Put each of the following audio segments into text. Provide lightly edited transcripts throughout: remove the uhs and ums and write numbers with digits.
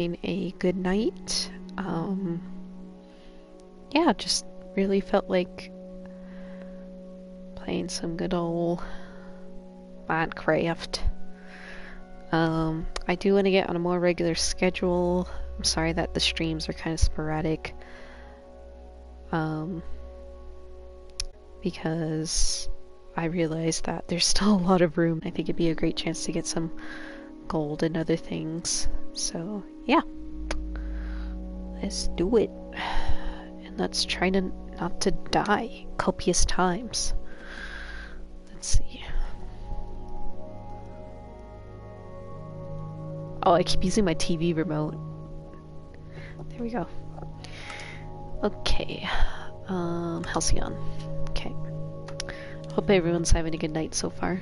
A good night. Yeah, just really felt like playing some good old Minecraft. I do want to get on a more regular schedule. I'm sorry that the streams are kind of sporadic. Because I realized that there's still a lot of room. I think it'd be a great chance to get some gold and other things. So, yeah. Let's do it. And let's try to not to die copious times. Let's see. Oh, I keep using my TV remote. There we go. Okay. Halcyon. Okay. Hope everyone's having a good night so far.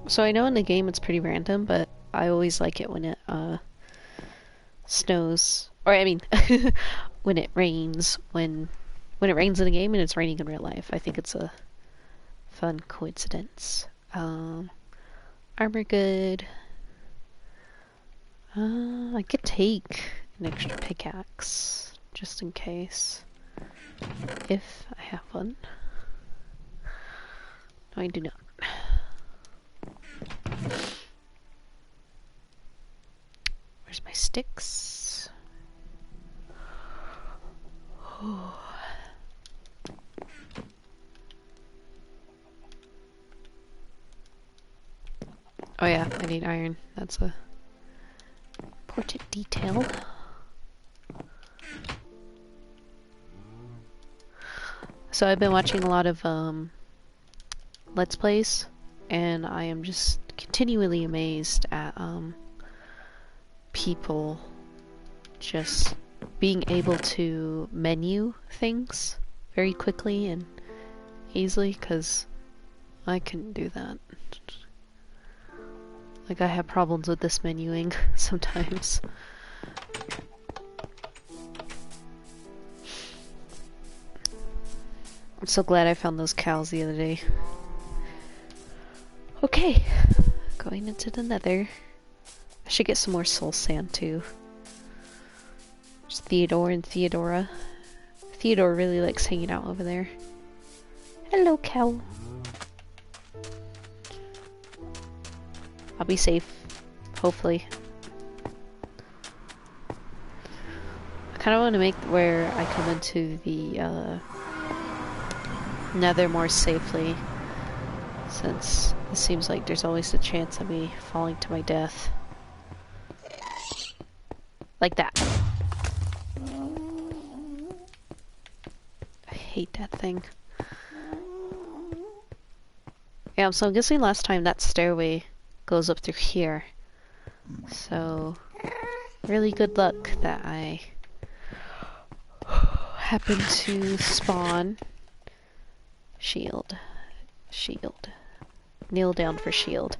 So I know in the game it's pretty random, but I always like it when it snows, or I mean, when it rains. When it rains in the game and it's raining in real life, I think it's a fun coincidence. Armor good. I could take an extra pickaxe just in case, if I have one. No, I do not. Where's my sticks? Oh. Oh yeah, I need iron. That's a important detail. So I've been watching a lot of Let's Plays, and I am just continually amazed at people just being able to menu things very quickly and easily, because I couldn't do that. Like, I have problems with this menuing sometimes. I'm so glad I found those cows the other day. Okay, going into the nether. I should get some more soul sand too. There's Theodore and Theodora. Theodore really likes hanging out over there. Hello, cow. I'll be safe, hopefully. I kind of want to make where I come into the nether more safely, since it seems like there's always a chance of me falling to my death. Like that. I hate that thing. Yeah, so I'm guessing last time that stairway goes up through here. So, really good luck that I happen to spawn. Shield. Shield. Kneel down for shield.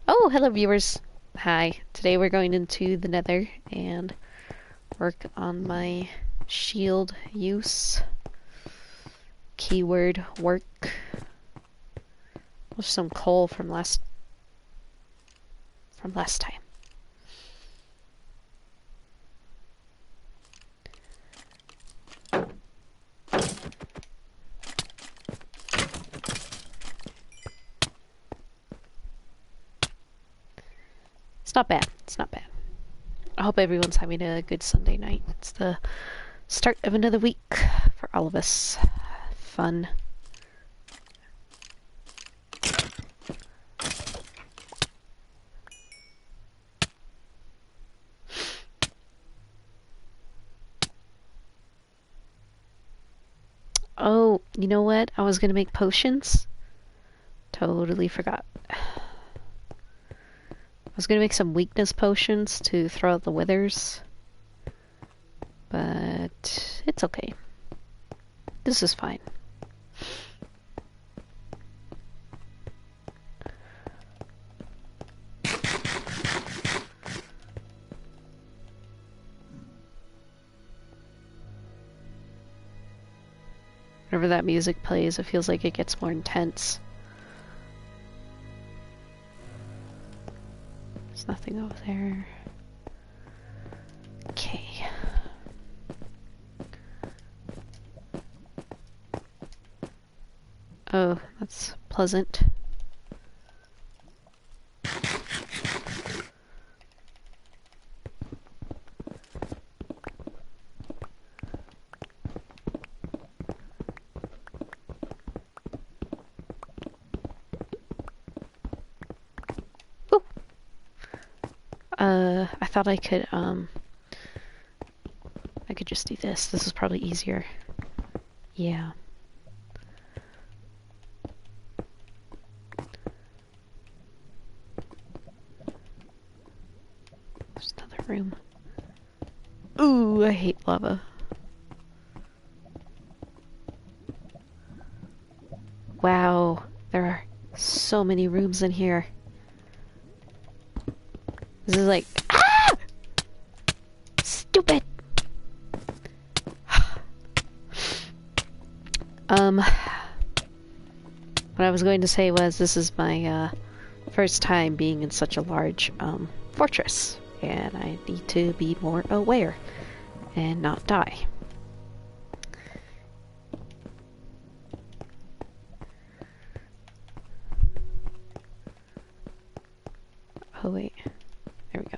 Oh, hello viewers. Hi. Today we're going into the nether and work on my shield use. Keyword work. There's some coal from last time. It's not bad. It's not bad. I hope everyone's having a good Sunday night. It's the start of another week for all of us. Fun. Oh, you know what? I was gonna make potions. Totally forgot. I was gonna make some weakness potions to throw out the withers. But it's okay. This is fine. Whenever that music plays, it feels like it gets more intense. There's nothing over there. Okay. Oh, that's pleasant. Ooh. I thought I could just do this. This is probably easier. Yeah. There's another room. Ooh, I hate lava. Wow, there are so many rooms in here. This is like, ah! Stupid! What I was going to say was this is my, first time being in such a large, fortress. And I need to be more aware and not die. Oh wait, there we go.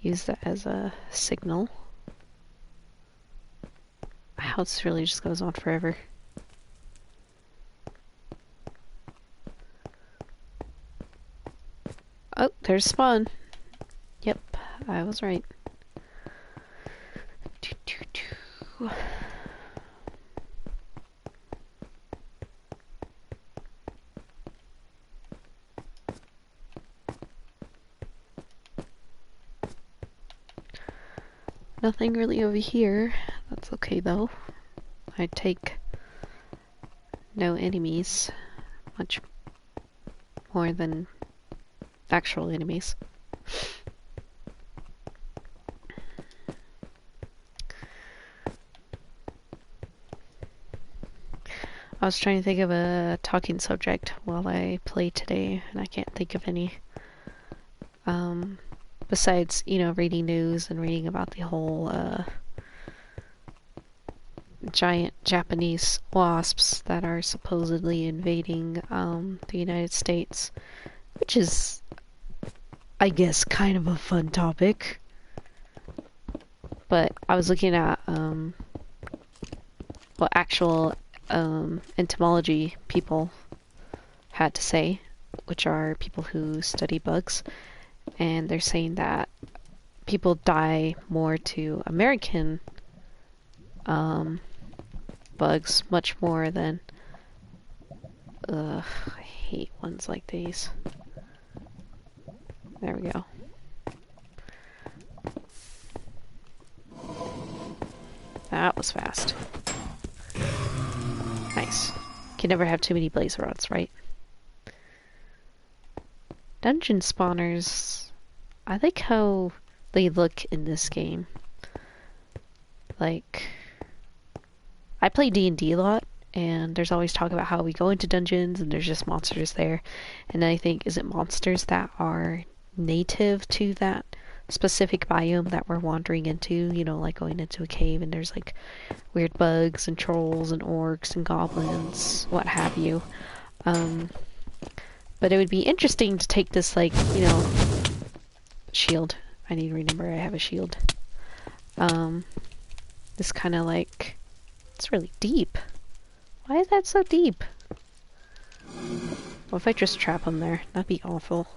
Use that as a signal. Wow, this really just goes on forever. Oh, there's spawn. Yep, I was right. Nothing really over here. That's okay though. I'd take no enemies. Much more than actual enemies. I was trying to think of a talking subject while I play today, and I can't think of any. Besides, you know, reading news and reading about the whole, giant Japanese wasps that are supposedly invading, the United States. Which is, I guess, kind of a fun topic. But I was looking at, what actual, entomology people had to say, which are people who study bugs. And they're saying that people die more to American bugs much more than I hate ones like these. There we go. That was fast. Nice. Can never have too many blaze rods, right? Dungeon spawners. I like how they look in this game. Like, I play D&D a lot, and there's always talk about how we go into dungeons and there's just monsters there. And then I think, is it monsters that are native to that specific biome that we're wandering into? You know, like going into a cave and there's like weird bugs and trolls and orcs and goblins, what have you. But it would be interesting to take this, like, you know, shield. I need to remember I have a shield. This kind of like, it's really deep. Why is that so deep? What if I just trap him there? That'd be awful.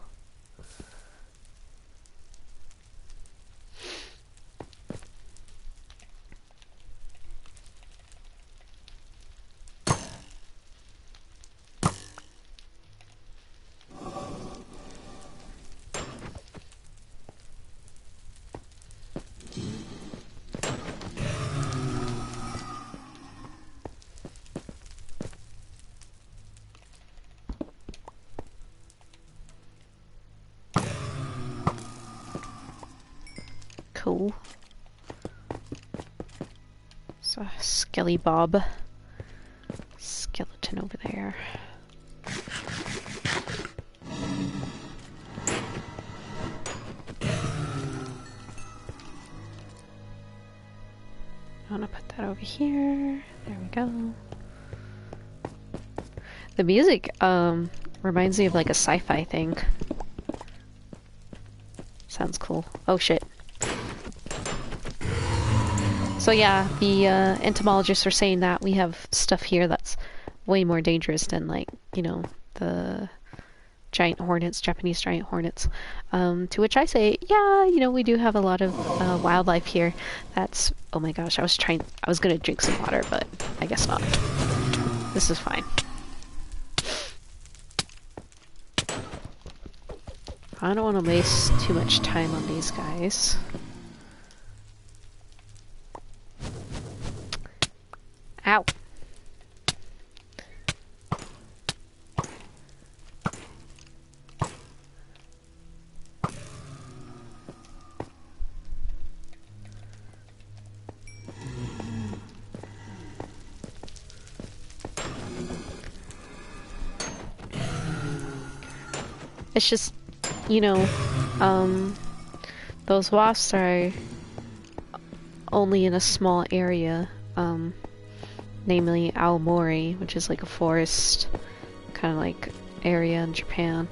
Cool. So, Skelly Bob. skeleton over there. I want to put that over here. There we go. The music reminds me of like a sci-fi thing. Sounds cool. Oh shit. So yeah, the entomologists are saying that we have stuff here that's way more dangerous than, like, you know, the giant hornets, Japanese giant hornets. To which I say, yeah, you know, we do have a lot of wildlife here. That's, oh my gosh, I was gonna drink some water, but I guess not. This is fine. I don't want to waste too much time on these guys. Ow! It's just, you know, those wasps are only in a small area, namely Aomori, which is like a forest kind of like area in Japan,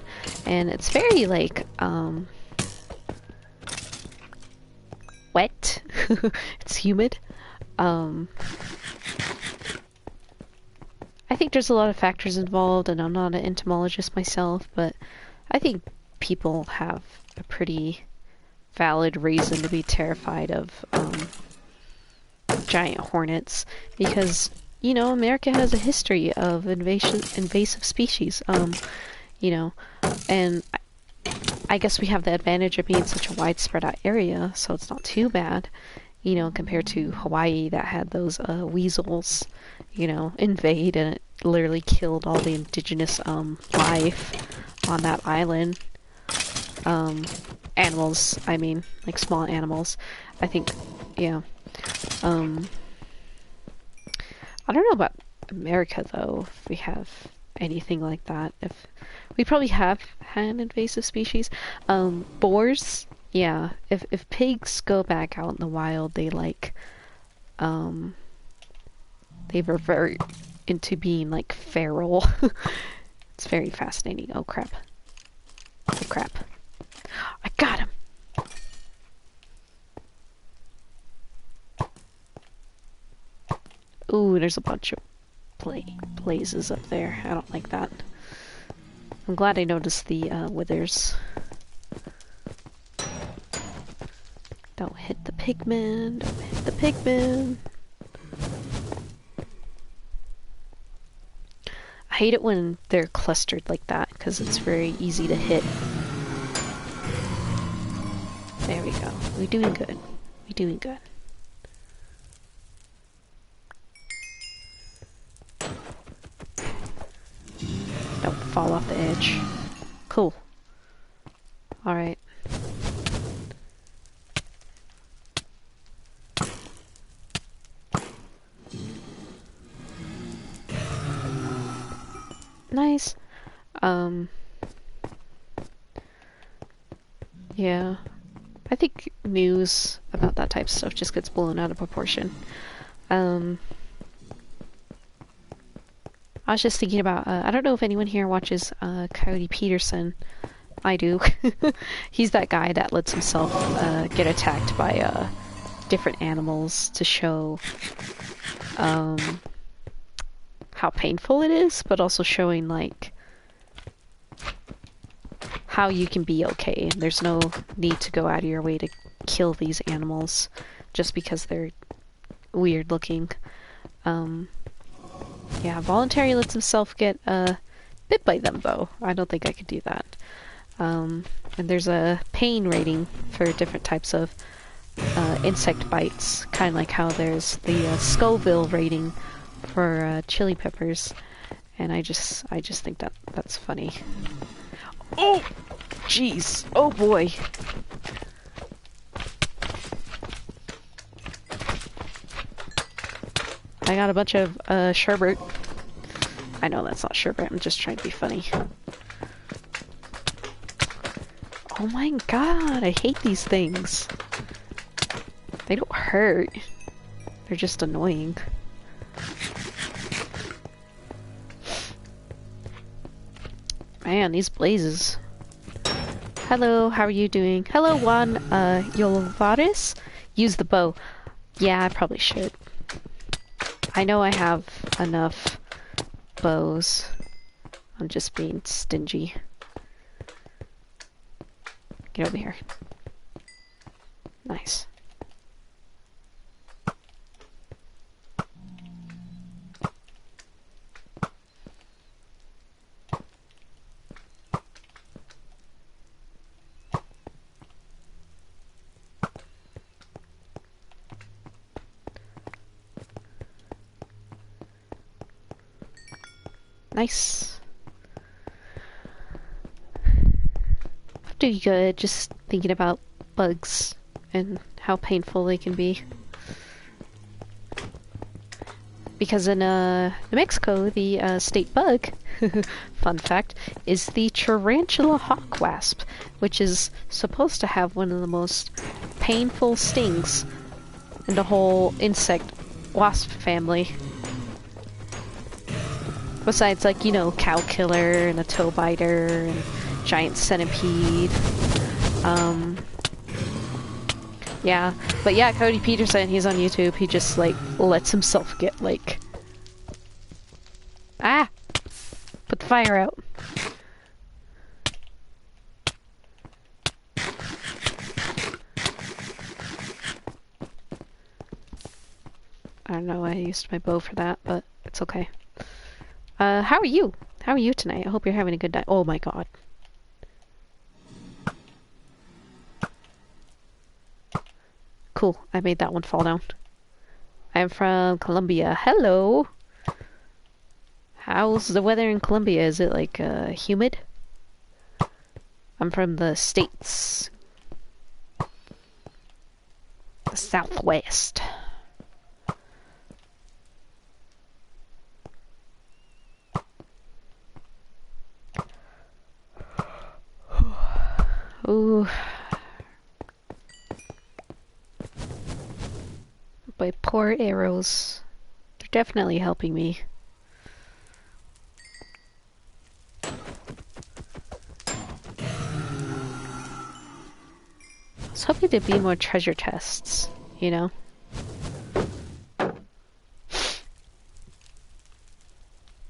and it's very like wet. It's humid. I think there's a lot of factors involved, and I'm not an entomologist myself, but I think people have a pretty valid reason to be terrified of giant hornets, because, you know, America has a history of invasive species, you know, and I guess we have the advantage of being such a widespread out area, so it's not too bad, you know, compared to Hawaii that had those weasels, you know, invade, and it literally killed all the indigenous life on that island. Animals, I mean, like small animals. I think, yeah. I don't know about America though, if we have anything like that. If we probably have had invasive species. Boars, yeah. If pigs go back out in the wild, they like they revert into being like feral. It's very fascinating. Oh crap. Oh crap. I got him! Ooh, there's a bunch of blazes up there. I don't like that. I'm glad I noticed the withers. Don't hit the pigmen. Don't hit the pigmen. I hate it when they're clustered like that, because it's very easy to hit. There we go. We're doing good. We're doing good. Don't fall off the edge. Cool. Alright. Nice. Yeah. I think news about that type of stuff just gets blown out of proportion. I was just thinking about, I don't know if anyone here watches Coyote Peterson. I do. He's that guy that lets himself get attacked by different animals to show how painful it is, but also showing like how you can be okay. There's no need to go out of your way to kill these animals just because they're weird looking. Yeah, voluntary lets himself get bit by them though. I don't think I could do that. And there's a pain rating for different types of insect bites, kind of like how there's the Scoville rating for chili peppers, and I just think that that's funny. Oh, jeez! Oh boy! I got a bunch of sherbet. I know that's not sure, but I'm just trying to be funny. Oh my god, I hate these things. They don't hurt. They're just annoying. Man, these blazes. Hello, how are you doing? Hello, Juan Yolvares? Use the bow. Yeah, I probably should. I know I have enough bows. I'm just being stingy. Get over here. Nice. Nice. Doing good, just thinking about bugs and how painful they can be. Because in New Mexico, the state bug, fun fact, is the tarantula hawk wasp, which is supposed to have one of the most painful stings in the whole insect wasp family. Besides, like, you know, cow killer and a toe biter and giant centipede. Yeah. But yeah, Cody Peterson, he's on YouTube. He just, like, lets himself get, like... Ah! Put the fire out. I don't know why I used my bow for that, but it's okay. How are you? How are you tonight? I hope you're having a good night. Oh my god. Cool, I made that one fall down. I'm from Colombia. Hello! How's the weather in Colombia? Is it, like, humid? I'm from the States. The Southwest. Ooh. My poor arrows. They're definitely helping me. I was hoping there'd be more treasure chests, you know?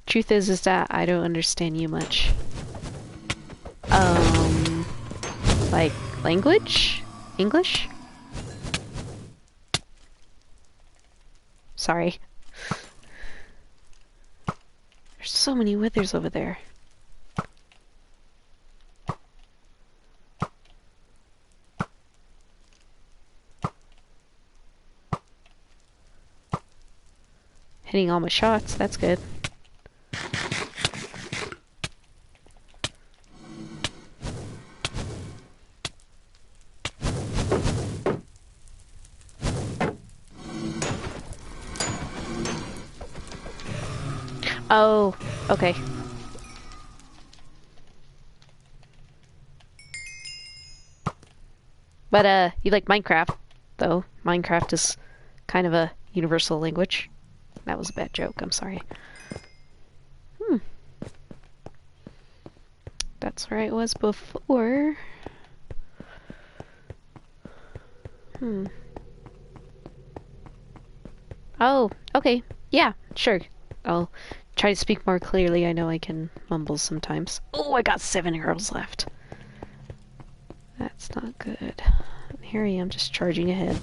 Truth is that I don't understand you much. Like, language? English? Sorry. There's so many withers over there. Hitting all my shots, that's good. Oh, okay. But, you like Minecraft, though. Minecraft is kind of a universal language. That was a bad joke, I'm sorry. That's where I was before. Oh, okay. Yeah, sure. I'll try to speak more clearly. I know I can mumble sometimes. Oh, I got 7 arrows left. That's not good. Here I am, just charging ahead.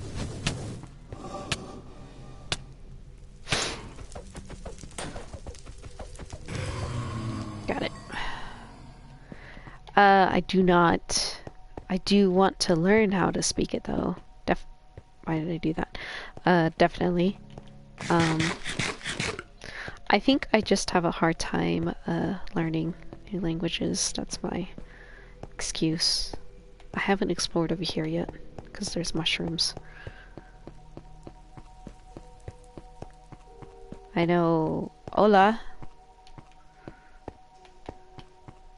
Got it. I do not... I do want to learn how to speak it, though. Why did I do that? Definitely. I think I just have a hard time, learning new languages. That's my excuse. I haven't explored over here yet, because there's mushrooms. I know... Hola!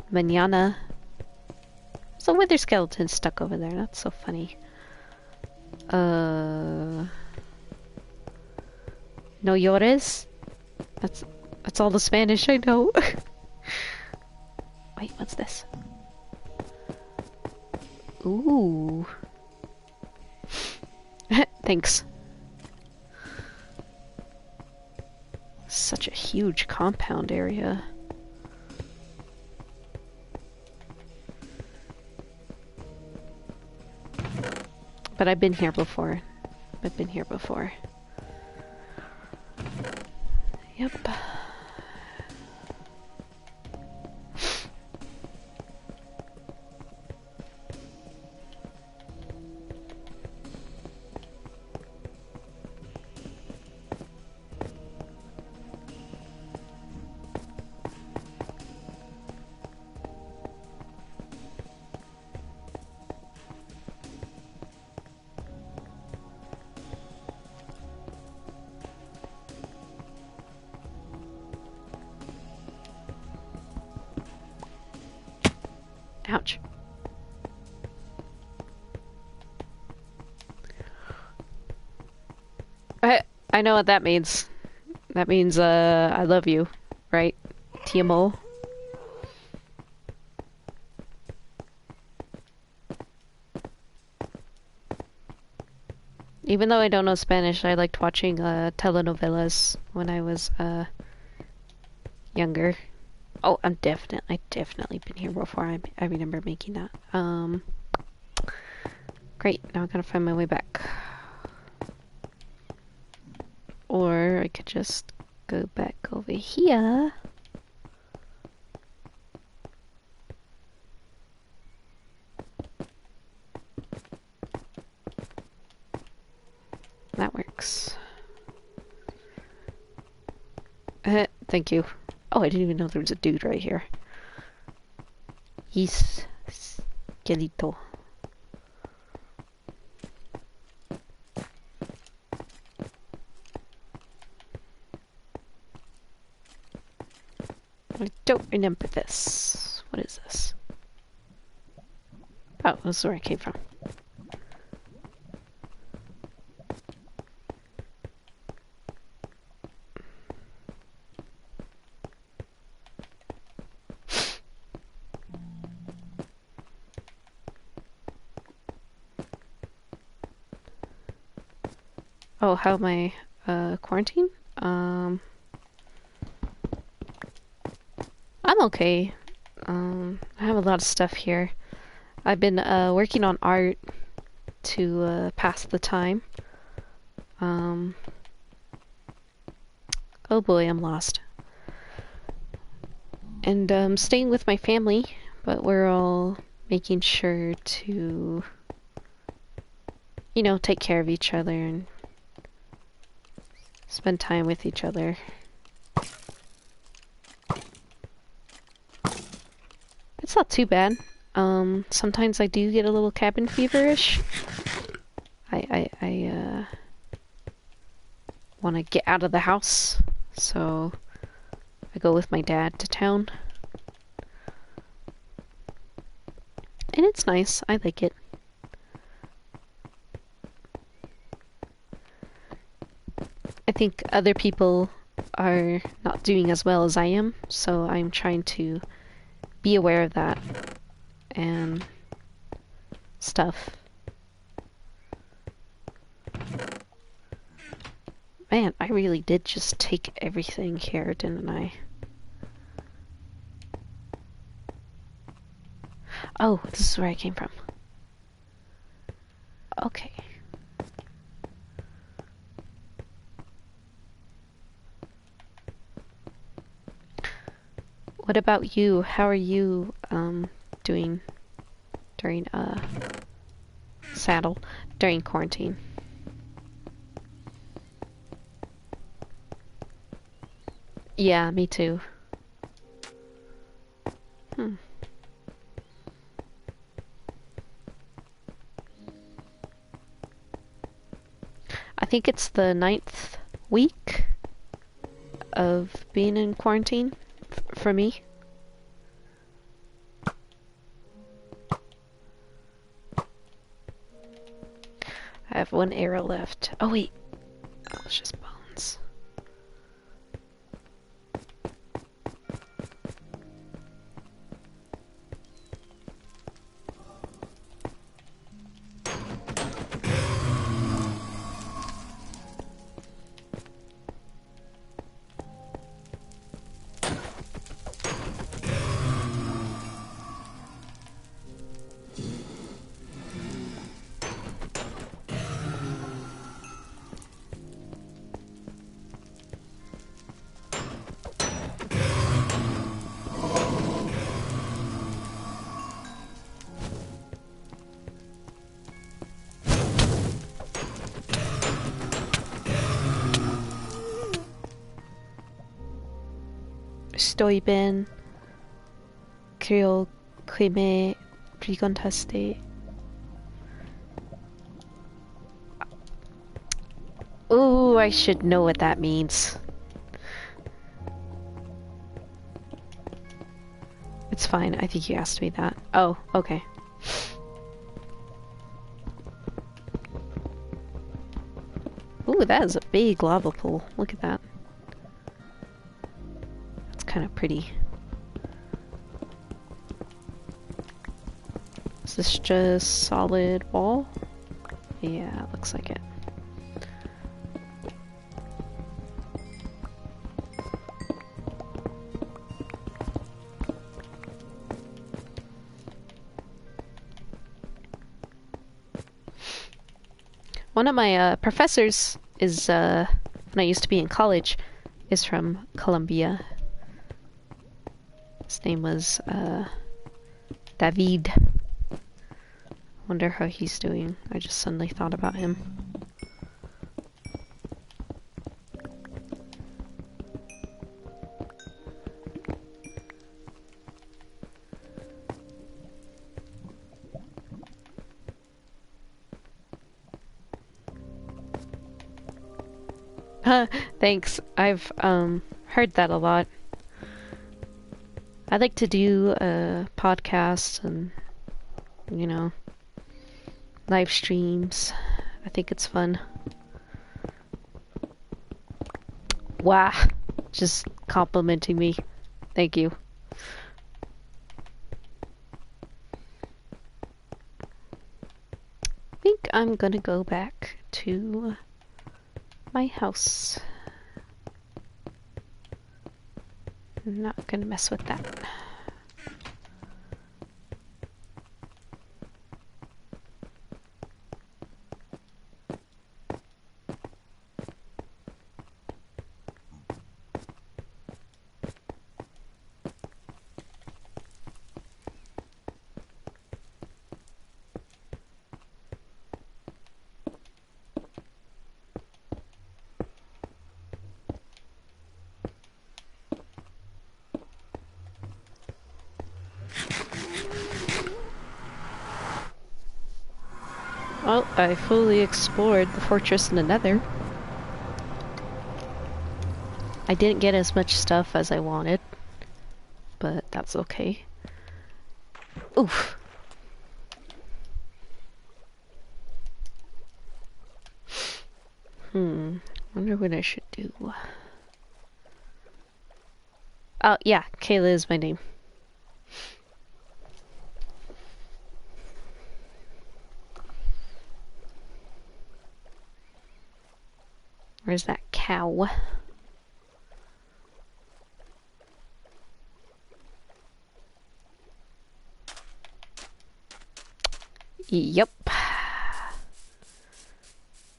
Manana. There's a wither skeleton stuck over there. That's so funny. No llores? That's all the Spanish I know. Wait, what's this? Ooh. Thanks. Such a huge compound area. But I've been here before. Yep. Ouch. I know what that means. That means, I love you, right? TMO. Even though I don't know Spanish, I liked watching, telenovelas when I was, younger. Oh, I definitely been here before. I remember making that. Great, now I gotta find my way back. Or I could just go back over here. That works. Thank you. Oh, I didn't even know there was a dude right here. He's Skelito. I don't remember this. What is this? Oh, this is where I came from. Oh, how am I, quarantine? I'm okay. I have a lot of stuff here. I've been, working on art to, pass the time. Oh boy, I'm lost. And, staying with my family, but we're all making sure to, you know, take care of each other and spend time with each other. It's not too bad. Sometimes I do get a little cabin feverish. I want to get out of the house, so I go with my dad to town. And it's nice. I like it. I think other people are not doing as well as I am, so I'm trying to be aware of that and stuff. Man, I really did just take everything here, didn't I? Oh, this is where I came from. Okay. What about you? How are you, doing during, during quarantine? Yeah, me too. I think it's the 9th week of being in quarantine for me. I have one arrow left. Oh wait. Oh, it's just bones. Estoy bien. Creo que me preguntaste. Ooh, I should know what that means. It's fine, I think you asked me that. Oh, okay. Ooh, that is a big lava pool. Look at that. That's kind of pretty. Is this just solid wall? Yeah, it looks like it. One of my professors is, when I used to be in college, is from Colombia. His name was, David. Wonder how he's doing. I just suddenly thought about him. Thanks. I've heard that a lot. I like to do podcasts and, you know, live streams. I think it's fun. Wow. Just complimenting me. Thank you. I think I'm gonna go back to my house. I'm not gonna mess with that. Well, I fully explored the fortress in the Nether. I didn't get as much stuff as I wanted, but that's okay. Oof. Wonder what I should do. Oh, yeah, Kayla is my name. Where's that cow? Yep.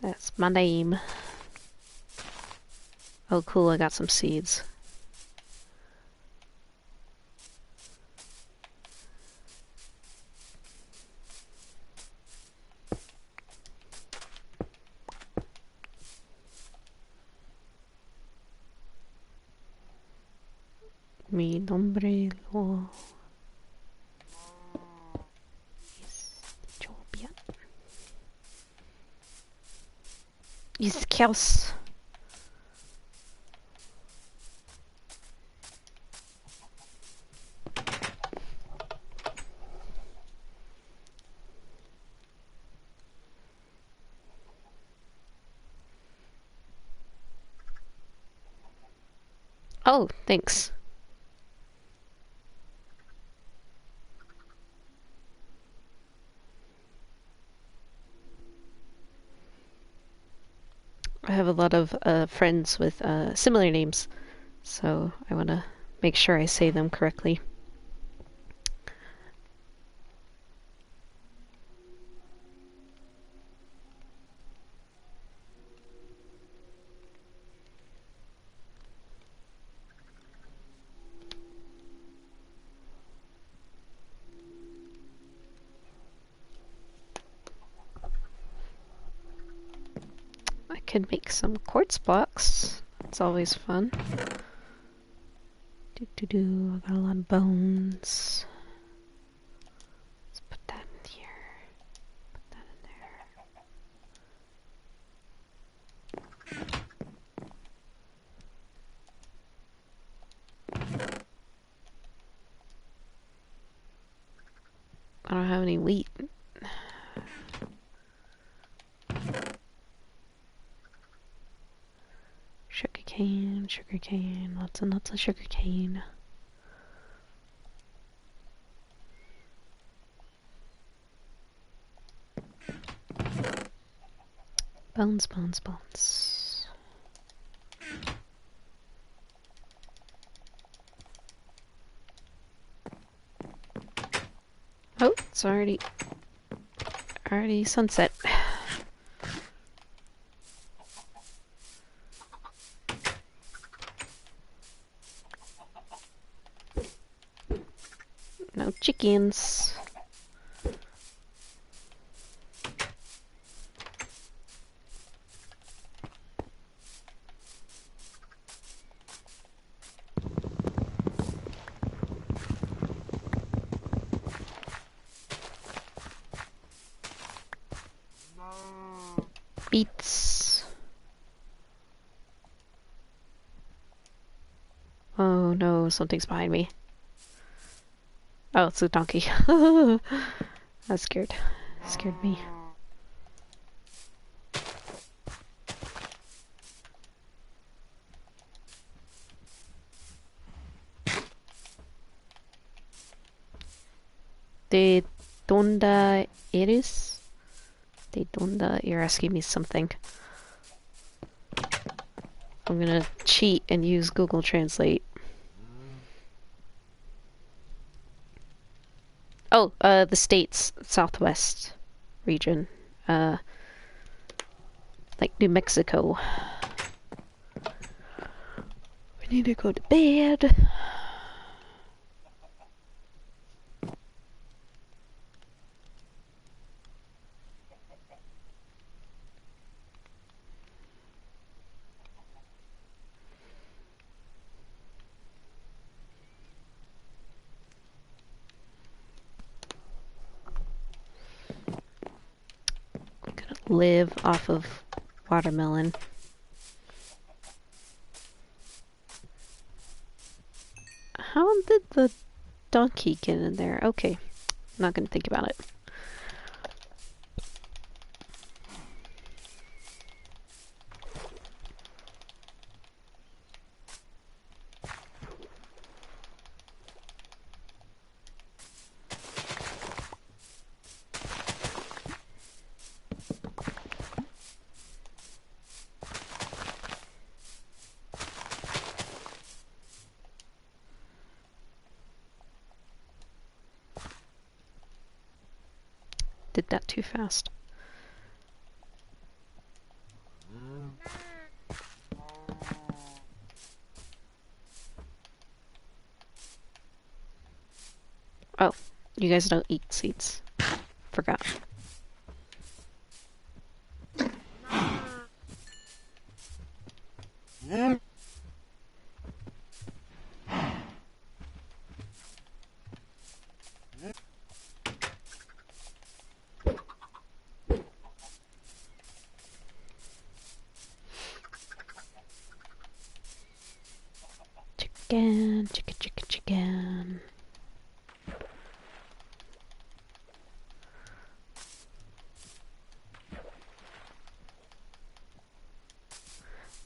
That's my name. Oh, cool, I got some seeds. Mi nombre lo es Jobia. Is chaos. Oh, thanks. I have a lot of friends with similar names, so I want to make sure I say them correctly. I could make some quartz blocks. It's always fun. I got a lot of bones. Let's put that in here. Put that in there. I don't have any wheat. Sugarcane, lots and lots of sugarcane. Bones, bones, bones. Oh, it's already sunset. No chickens. Beets. Oh no, something's behind me. Oh, it's a donkey. I was scared. Scared me. De donde eres? De donde? You're asking me something. I'm gonna cheat and use Google Translate. Oh, the states, Southwest region. Like New Mexico. We need to go to bed. I'm gonna live off of watermelon. How did the donkey get in there? Okay, I'm not gonna think about it. Did that too fast. Oh, you guys don't eat seeds. Forgot. Chicken, chicken, chicken, chicken.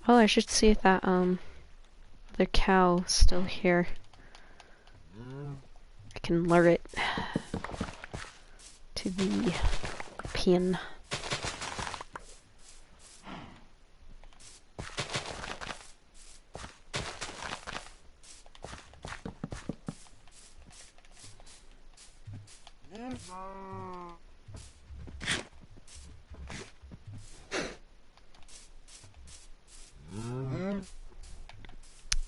Oh, I should see if that, Other cow still here. I can lure it to the pen.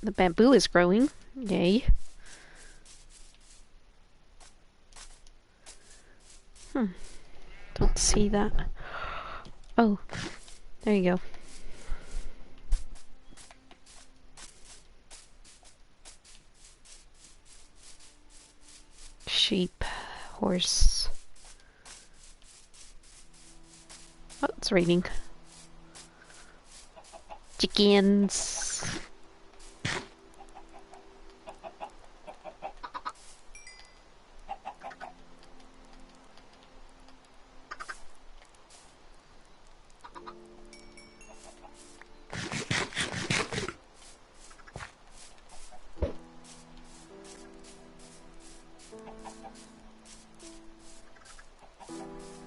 The bamboo is growing. Yay. Don't see that. Oh, there you go. Sheep, horse. Oh, it's raining. Chickens.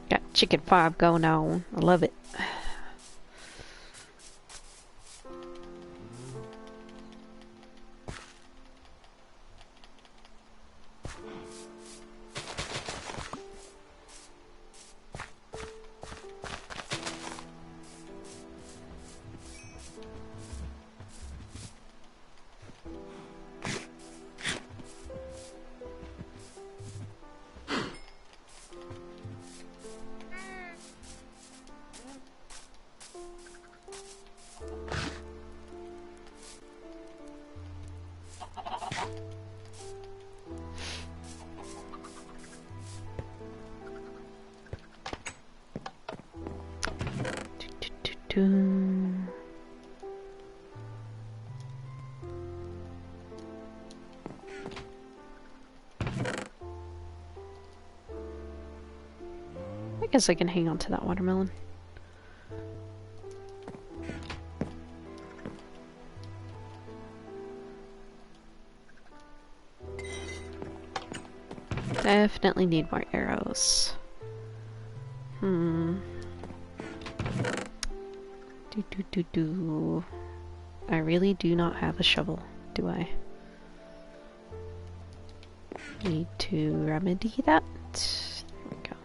Got chicken farm going on. I love it. I guess I can hang on to that watermelon. Definitely need more arrows. I really do not have a shovel, do I? Need to remedy that. There we go.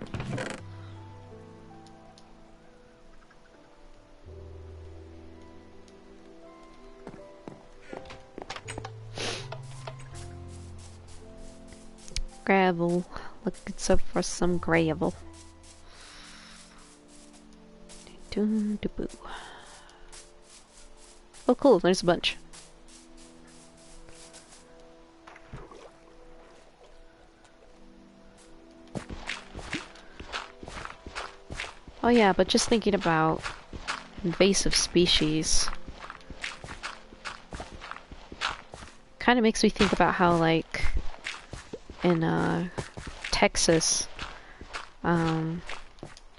Gravel. Looking so for some gravel. Oh cool, there's a bunch. Oh yeah, but just thinking about invasive species kind of makes me think about how, like, in Texas,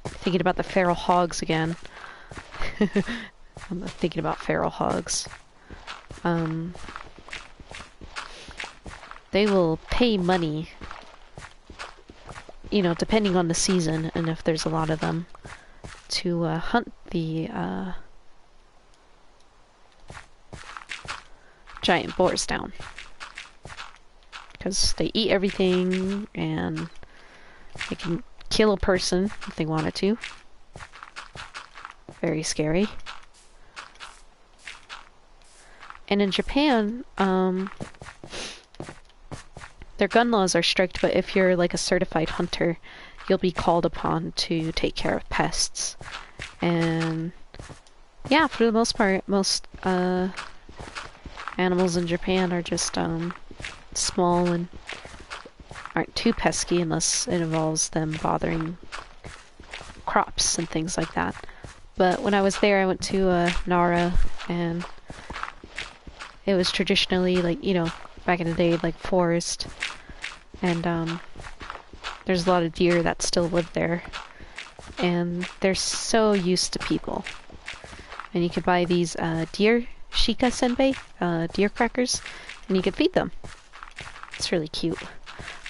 thinking about the feral hogs again. I'm thinking about feral hogs. They will pay money, you know, depending on the season and if there's a lot of them, to hunt the giant boars down. Because they eat everything and they can kill a person if they wanted to. Very scary. And in Japan, their gun laws are strict, but if you're like a certified hunter, you'll be called upon to take care of pests. And yeah, for the most part, most animals in Japan are just small and aren't too pesky unless it involves them bothering crops and things like that. But when I was there, I went to Nara, and it was traditionally, like, you know, back in the day, like forest, and there's a lot of deer that still live there, and they're so used to people. And you could buy these deer Shika senbei, deer crackers, and you can feed them. It's really cute.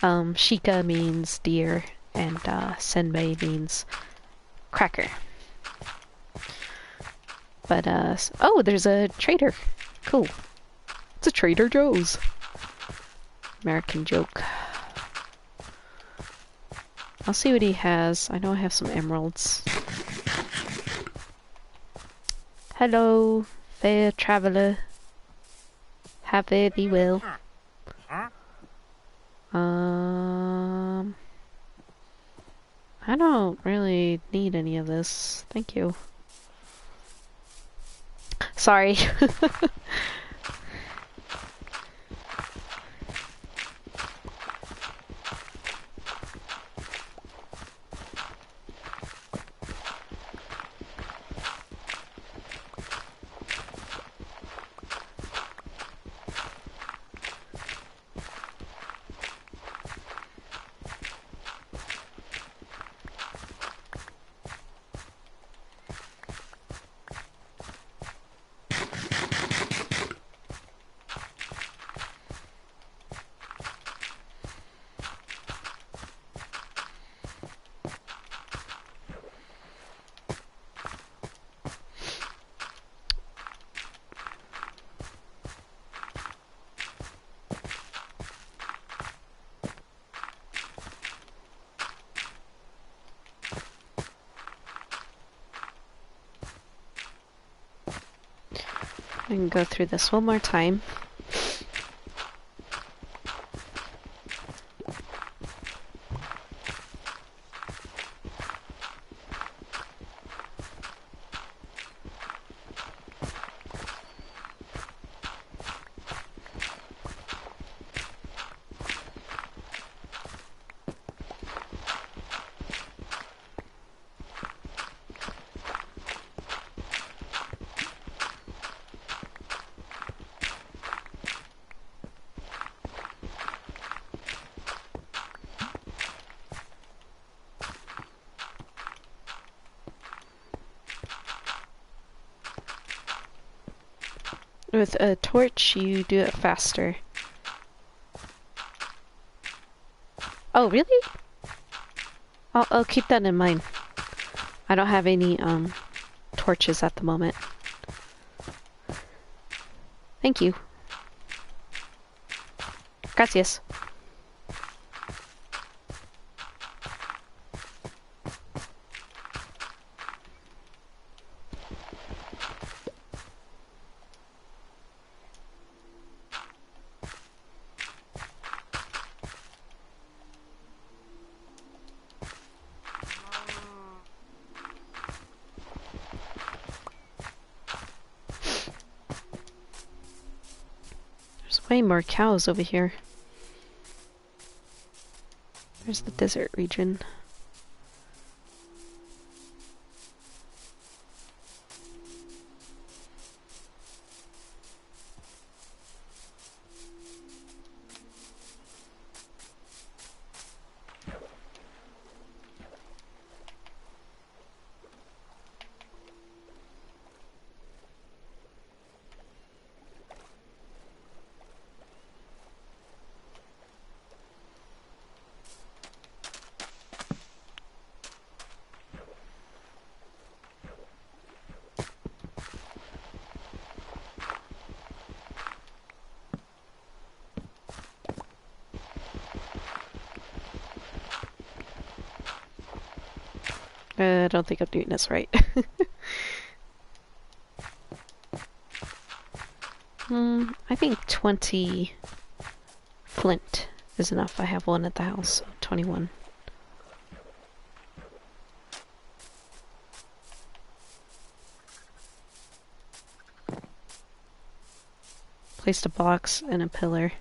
Shika means deer, and senbei means cracker. But, oh, there's a trader. Cool. It's a Trader Joe's. American joke. I'll see what he has. I know I have some emeralds. Hello, fair traveler. Have fare thee well. I don't really need any of this. Thank you. Sorry. I can go through this one more time. With a torch, you do it faster. Oh, really? I'll keep that in mind. I don't have any, torches at the moment. Thank you. Gracias. Way more cows over here. There's the desert region. I don't think I'm doing this right. I think 20 flint is enough. I have one at the house, so 21. Placed a box and a pillar.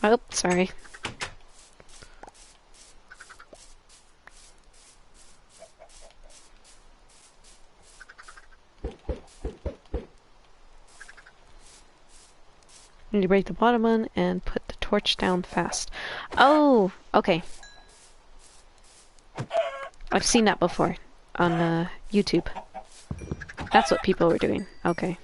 Oh, sorry. And you break the bottom one and put the torch down fast. Oh, okay. I've seen that before on YouTube. That's what people were doing. Okay.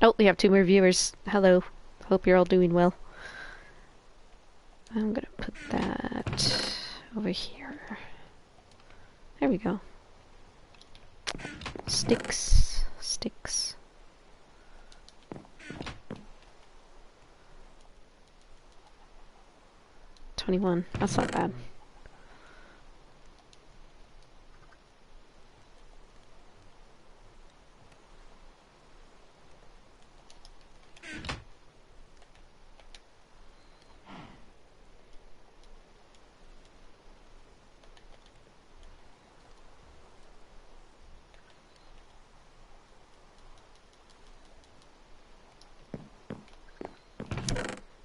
Oh, we have 2 more viewers. Hello. Hope you're all doing well. I'm gonna put that over here. There we go. Sticks. Sticks. $21. That's not bad.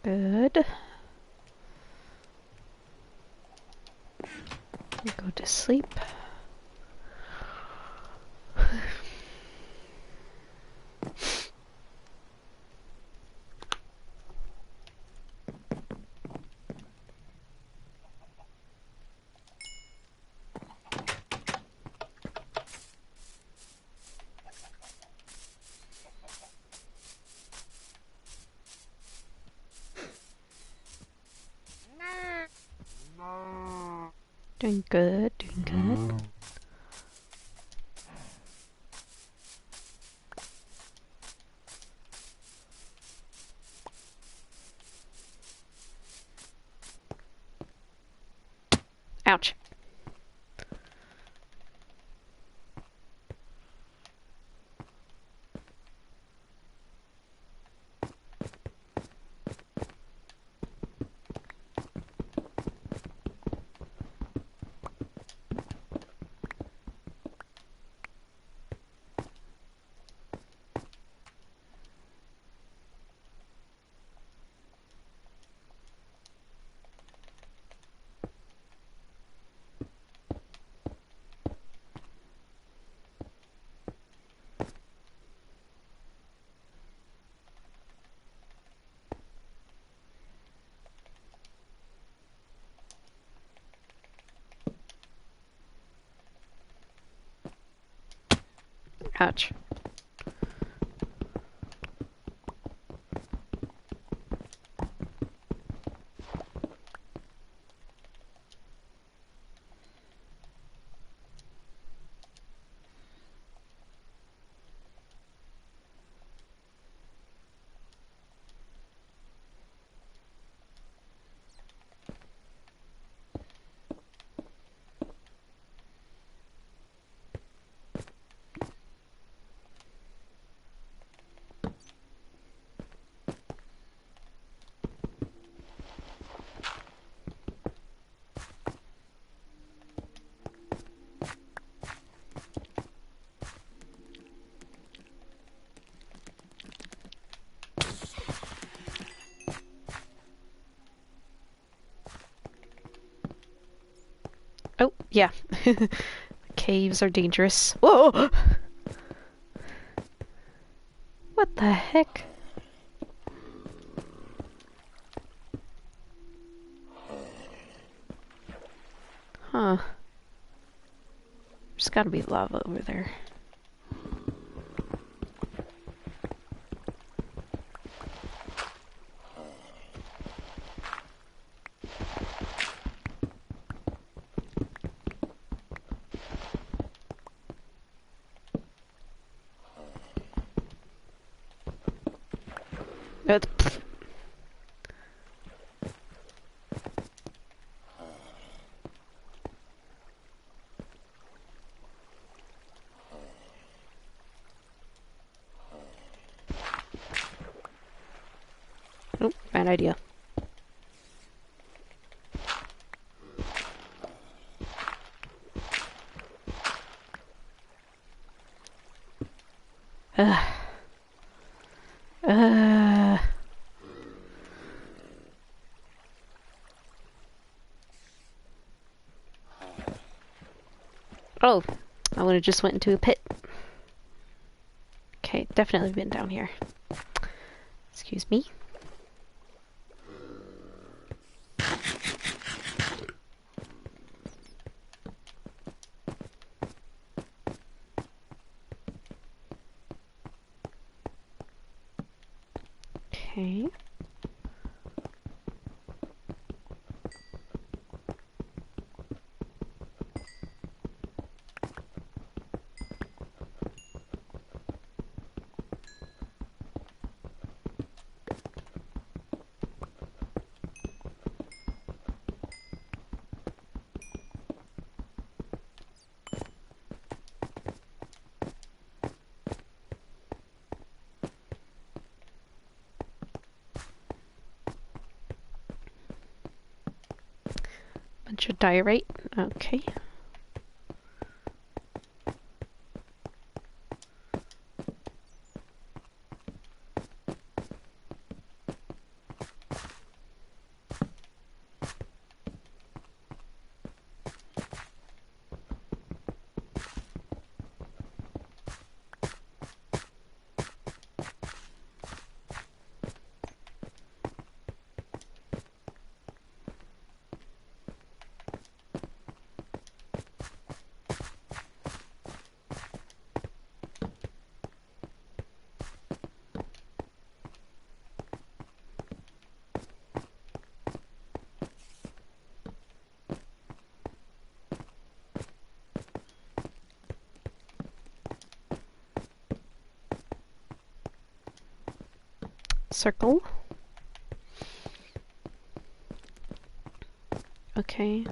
Good. Go to sleep. Doing good, doing good. Ouch. Ouch. Oh, yeah. Caves are dangerous. Whoa! What the heck? Huh. There's gotta be lava over there. Pfft. Oh, bad idea. Ugh. Oh, I would have just went into a pit. Okay, definitely been down here. Excuse me. Okay. Bunch of diorite. Okay. Circle. Okay.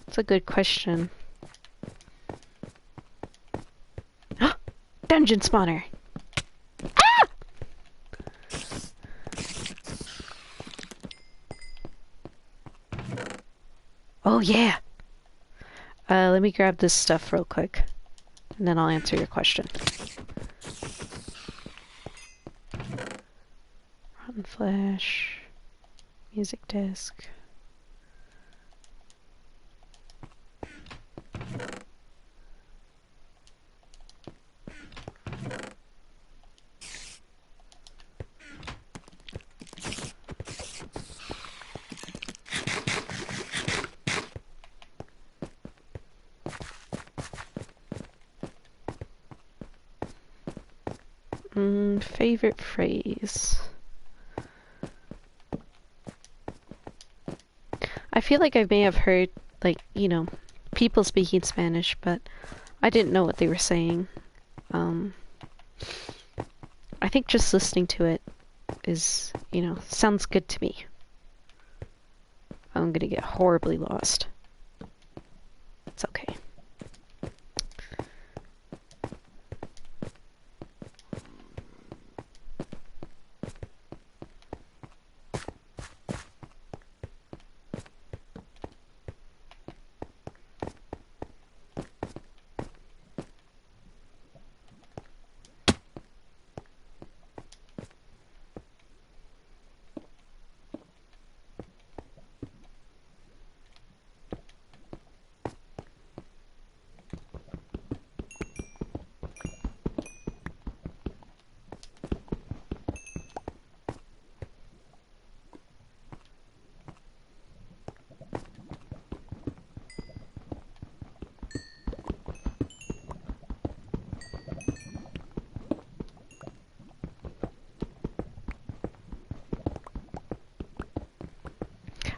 That's a good question. Dungeon spawner! Ah! Oh yeah! Let me grab this stuff real quick, and then I'll answer your question. Rotten flesh, music disc. Favorite phrase. I feel like I may have heard, like, you know, people speaking Spanish, but I didn't know what they were saying. I think just listening to it is, you know, sounds good to me. I'm gonna get horribly lost. It's okay.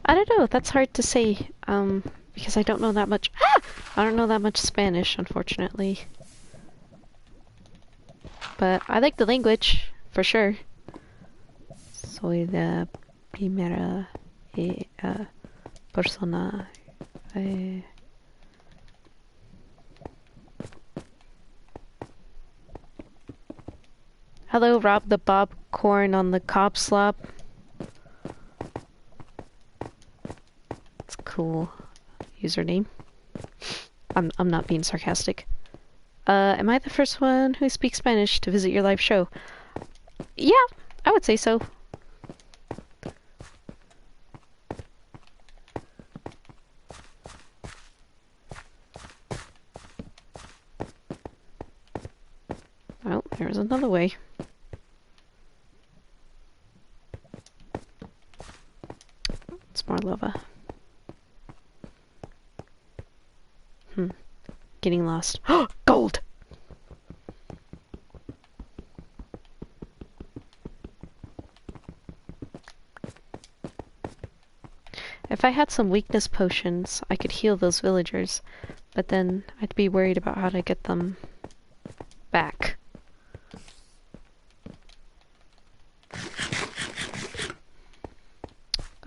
I don't know, that's hard to say, because I don't know that much. I don't know that much Spanish, unfortunately. But I like the language, for sure. Soy la primera persona. Hello, Rob the Bob Corn on the Cob Slop. It's cool username. I'm not being sarcastic. Am I the first one who speaks Spanish to visit your live show? Yeah, I would say so. Oh, there's another way. It's more lava. Getting lost. Oh, gold! If I had some weakness potions, I could heal those villagers, but then I'd be worried about how to get them back.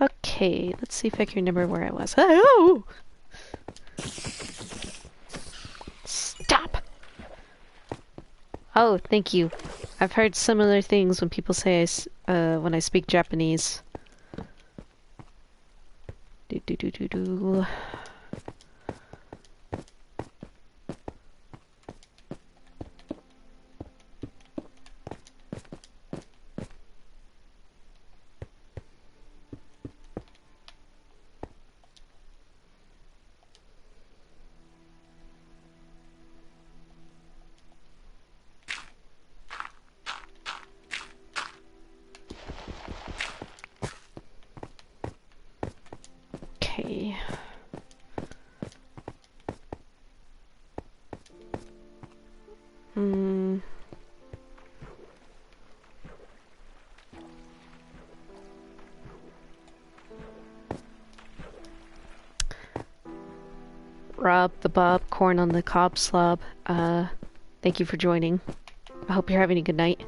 Okay, let's see if I can remember where I was. Oh! Stop! Oh, thank you. I've heard similar things when people say when I speak Japanese. Do do do do do. Okay. Rob the Bob, corn on the cob slob. Thank you for joining. I hope you're having a good night.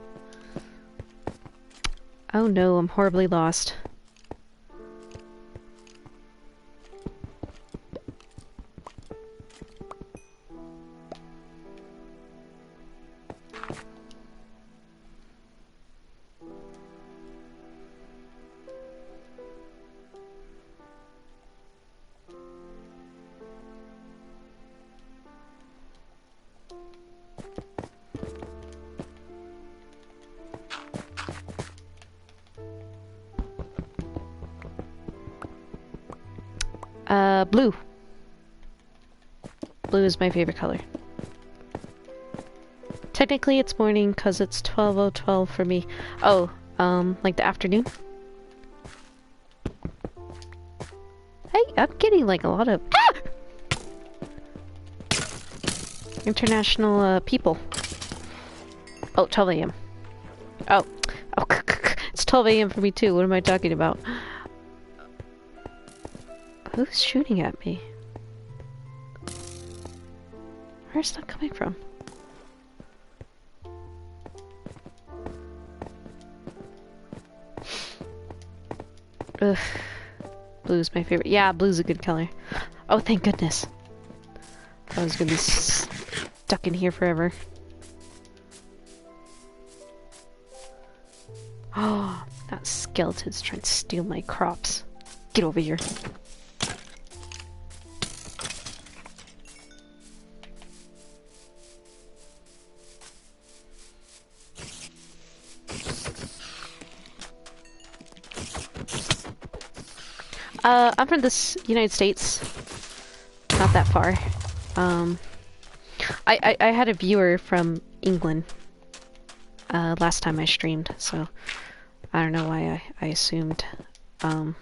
Oh no, I'm horribly lost. Blue. Blue is my favorite color. Technically it's morning because it's 12:12 for me. Oh, like the afternoon? Hey, I'm getting like a lot of international people. Oh, 12 a.m. Oh, it's 12 a.m. for me too. What am I talking about? Who's shooting at me? Where's that coming from? Ugh. Blue's my favorite. Yeah, blue's a good color. Oh, thank goodness. I was gonna be stuck in here forever. Oh, that skeleton's trying to steal my crops. Get over here. I'm from the United States. Not that far. I had a viewer from England last time I streamed, so I don't know why I assumed you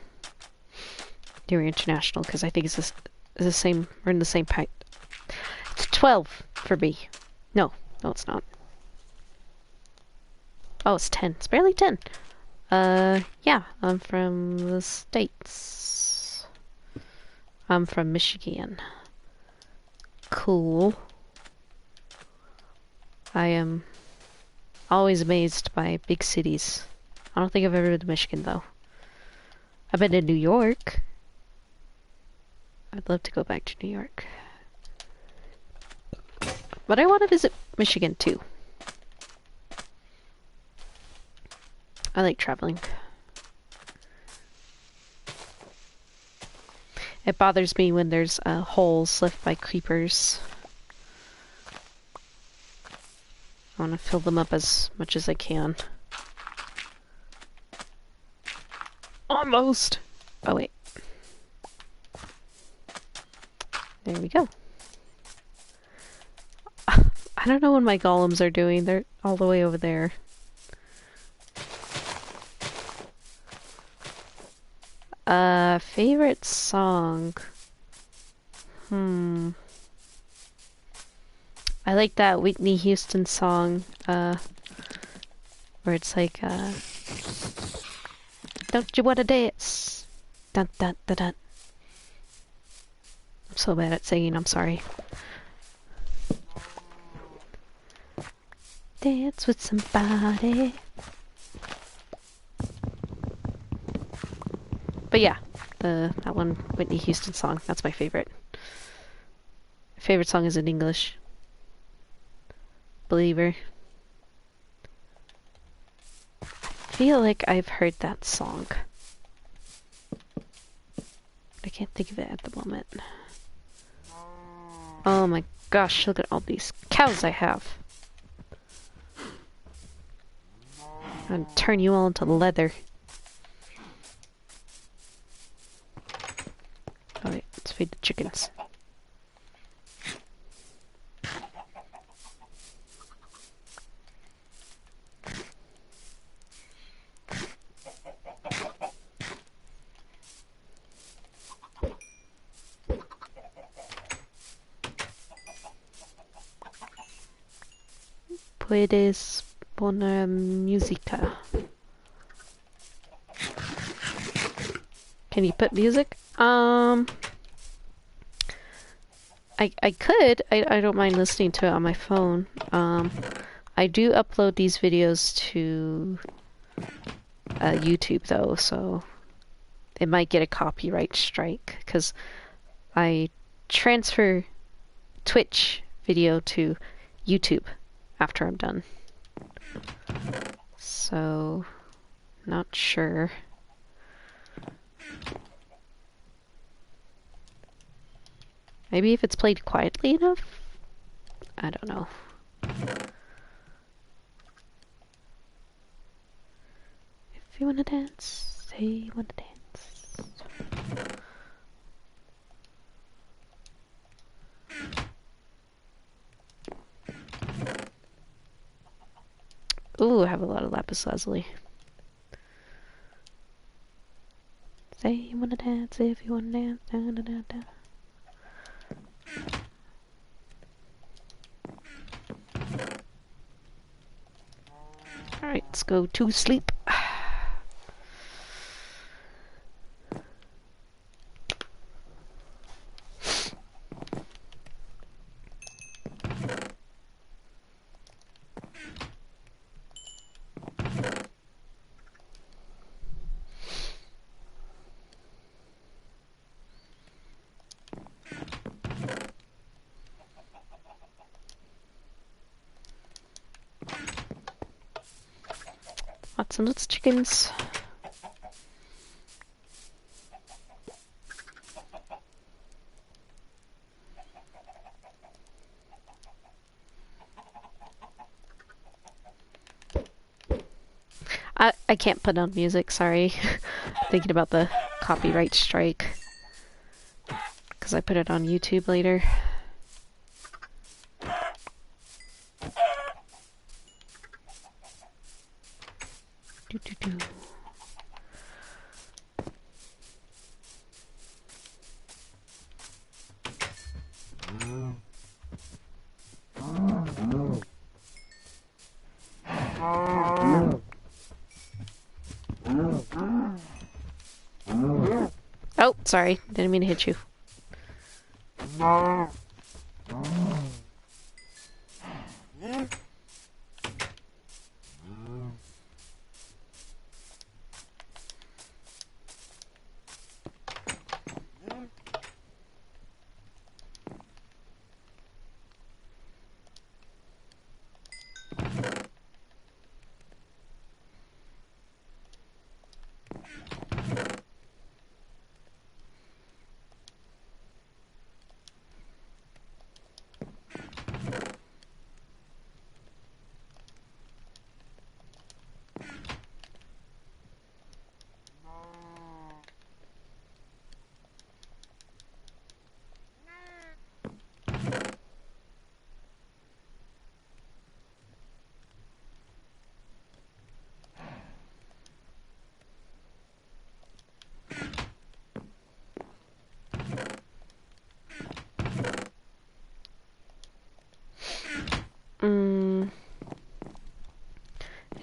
were international, because I think it's the same. We're in the same pipe. It's 12 for me. No, it's not. Oh, it's 10. It's barely 10. Yeah, I'm from the States. I'm from Michigan. Cool. I am always amazed by big cities. I don't think I've ever been to Michigan, though. I've been to New York. I'd love to go back to New York. But I want to visit Michigan, too. I like traveling. It bothers me when there's holes left by creepers. I want to fill them up as much as I can. Almost! Oh, wait. There we go. I don't know what my golems are doing. They're all the way over there. Favorite song? I like that Whitney Houston song, where it's like, don't you wanna dance? Dun dun dun dun. I'm so bad at singing, I'm sorry. Dance with somebody. But yeah, that one Whitney Houston song, that's my favorite. My favorite song is in English. Believer. I feel like I've heard that song. I can't think of it at the moment. Oh my gosh, look at all these cows I have. I'm gonna turn you all into leather. Oh wait, let's feed the chickens. Puedes poner música. Can you put music? I could. I don't mind listening to it on my phone. I do upload these videos to YouTube though, so it might get a copyright strike because I transfer Twitch video to YouTube after I'm done. So, not sure. Maybe if it's played quietly enough? I don't know. If you wanna dance, say you wanna dance. Ooh, I have a lot of lapis lazuli. Say you wanna dance, if you wanna dance, da da da da. Alright, let's go to sleep. Lots and lots of chickens. I can't put on music, sorry. Thinking about the copyright strike. Because I put it on YouTube later. Do, do, do. Oh, sorry. Didn't mean to hit you.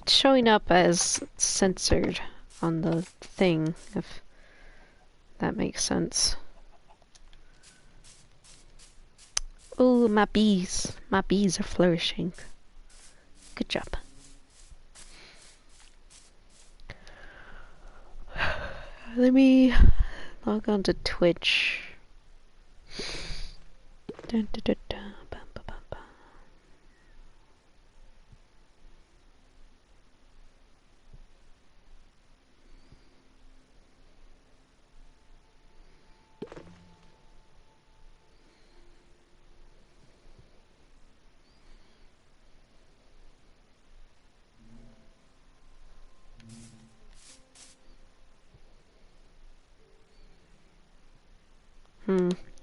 it's showing up as censored on the thing, if that makes sense. Oh, my bees. My bees are flourishing. Good job. Let me log on to Twitch. Dun, dun, dun, dun. Bum, bum, bum, bum.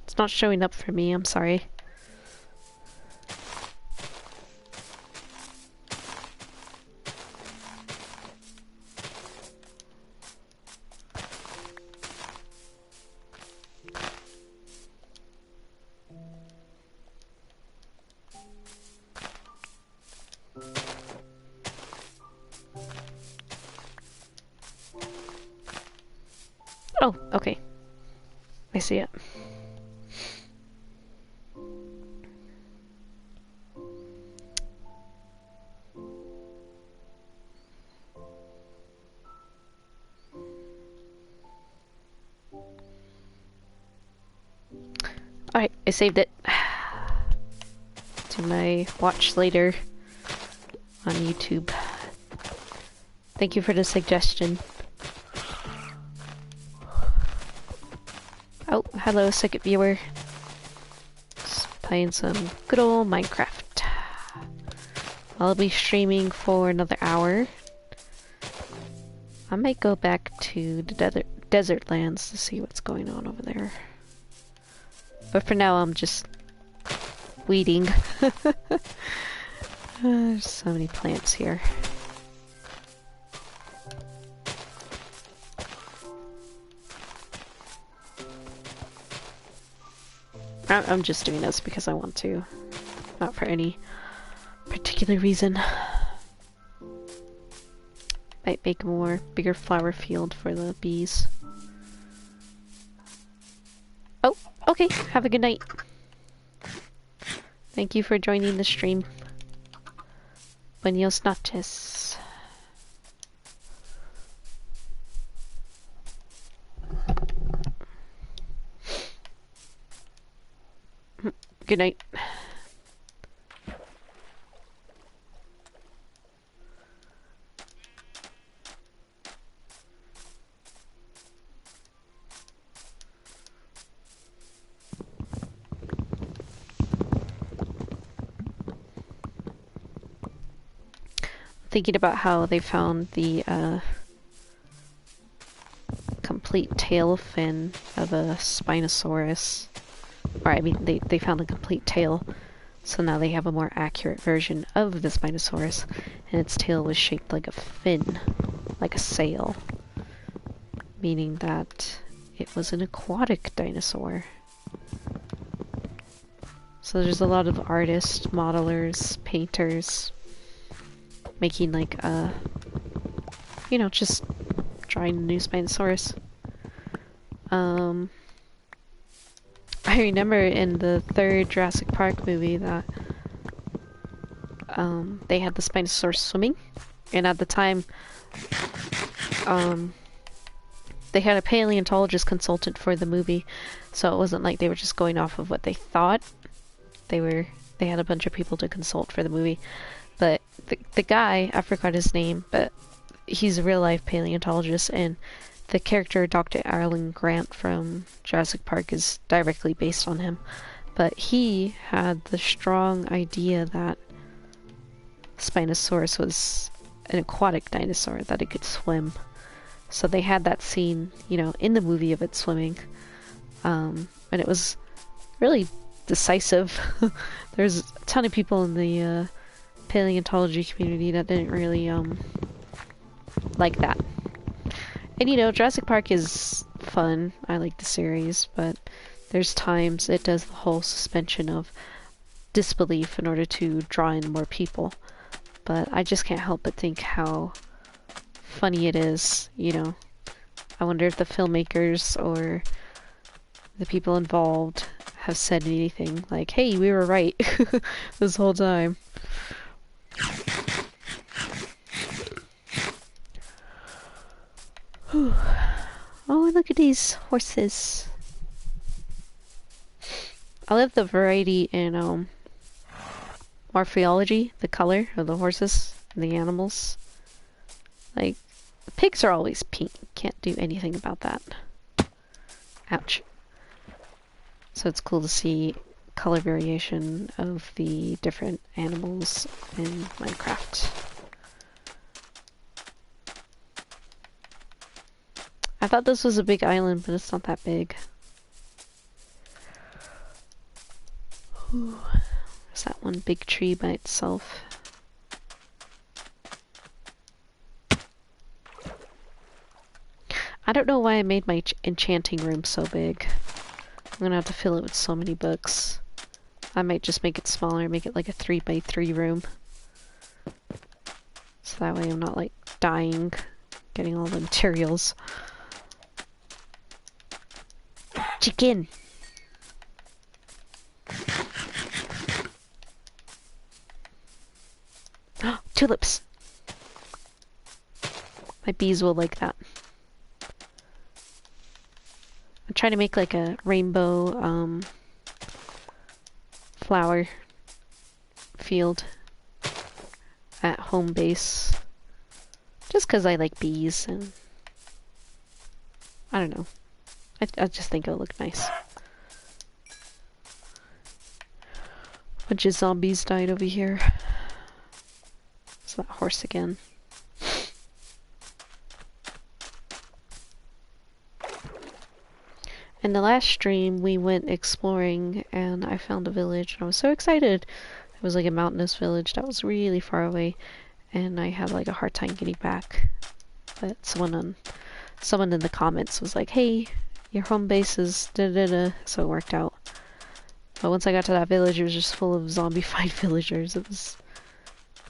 It's not showing up for me, I'm sorry. Oh, okay. I see it. Alright, I saved it. To my watch later on YouTube. Thank you for the suggestion. Oh, hello, second viewer. Just playing some good old Minecraft. I'll be streaming for another hour. I might go back to the desert lands to see what's going on over there. But for now, I'm just weeding. There's so many plants here. I'm just doing this because I want to, not for any particular reason. Might make a bigger flower field for the bees. Oh, okay. Have a good night. Thank you for joining the stream. Buenos noches. Good night. Thinking about how they found the complete tail fin of a Spinosaurus. Or I mean, they found a complete tail, so now they have a more accurate version of the Spinosaurus, and its tail was shaped like a fin, like a sail, meaning that it was an aquatic dinosaur. So there's a lot of artists, modelers, painters, making like you know, just drawing a new Spinosaurus. I remember in the third Jurassic Park movie that they had the Spinosaurus swimming, and at the time they had a paleontologist consultant for the movie, so it wasn't like they were just going off of what they thought. They had a bunch of people to consult for the movie, but the guy, I forgot his name, but he's a real life paleontologist, and the character Dr. Alan Grant from Jurassic Park is directly based on him. But he had the strong idea that Spinosaurus was an aquatic dinosaur, that it could swim. So they had that scene, you know, in the movie of it swimming. And it was really decisive. There's a ton of people in the paleontology community that didn't really like that. And you know, Jurassic Park is fun. I like the series, but there's times it does the whole suspension of disbelief in order to draw in more people. but I just can't help but think how funny it is, you know. I wonder if the filmmakers or the people involved have said anything like, hey, we were right this whole time. Whew. Oh, look at these horses. I love the variety in morphology, the color of the horses and the animals. Like, the pigs are always pink. Can't do anything about that. Ouch. So it's cool to see color variation of the different animals in Minecraft. I thought this was a big island, but it's not that big. Ooh. There's that one big tree by itself. I don't know why I made my enchanting room so big. I'm gonna have to fill it with so many books. I might just make it smaller, make it like a 3x3 room. So that way I'm not like dying, getting all the materials. Chicken! Tulips! My bees will like that. I'm trying to make like a rainbow flower field at home base. Just because I like bees and I don't know. I just think it'll look nice. Bunch of zombies died over here. It's that horse again. In the last stream, we went exploring and I found a village and I was so excited. It was like a mountainous village that was really far away and I had like a hard time getting back. But someone in the comments was like, hey, your home base is da-da-da, so it worked out. But once I got to that village, it was just full of zombified villagers. It was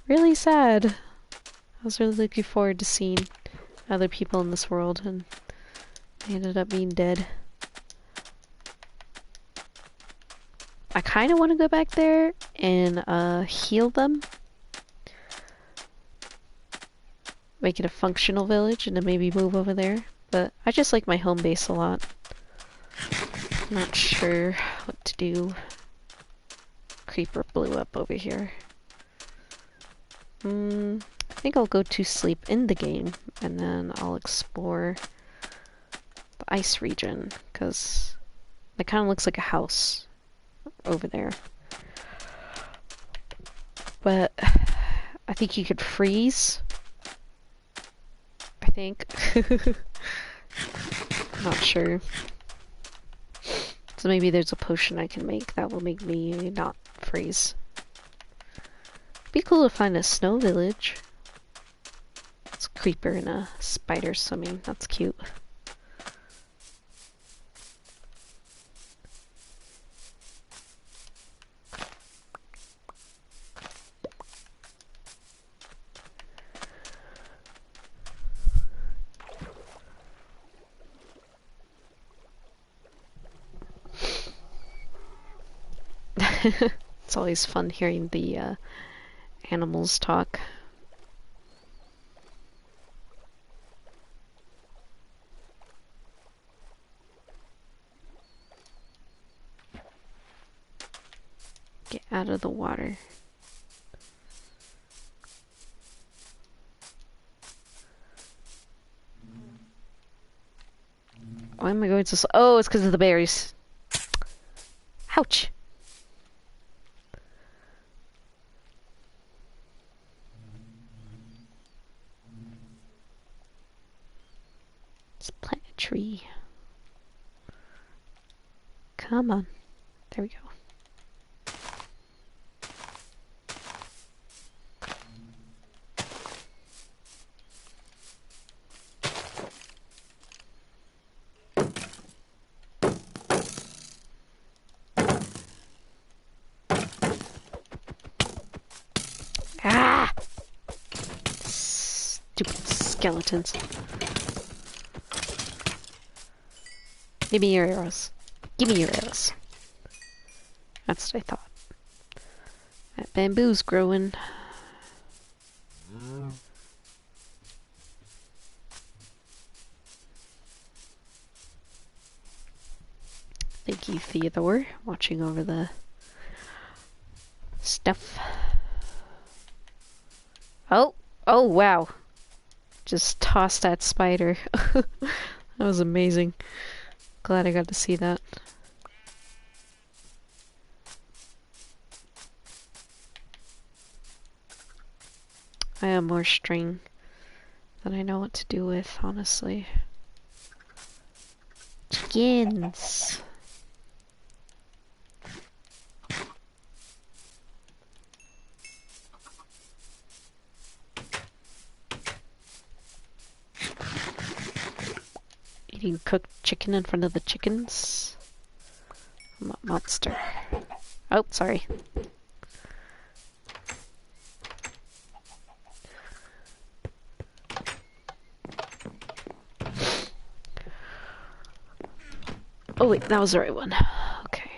really sad. I was really looking forward to seeing other people in this world and they ended up being dead. I kind of want to go back there and heal them. Make it a functional village and then maybe move over there. But I just like my home base a lot. Not sure what to do. Creeper blew up over here. I think I'll go to sleep in the game and then I'll explore the ice region because it kind of looks like a house over there. But I think you could freeze. I think. Not sure. So maybe there's a potion I can make that will make me not freeze. Be cool to find a snow village. It's a creeper and a spider swimming. That's cute. It's always fun hearing the animals talk. Get out of the water. Why am I going so slow? Oh, it's because of the berries. Ouch! Let's plant a tree. Come on. There we go. Ah! skeletons. Give me your arrows. Give me your arrows. That's what I thought. That bamboo's growing. Thank you, Theodore, watching over the stuff. Oh! Oh, wow. Just tossed that spider. That was amazing. Glad I got to see that. I have more string than I know what to do with, honestly. Chickens! Eating cooked chicken in front of the chickens? Monster. Oh, sorry. Oh wait, that was the right one. Okay.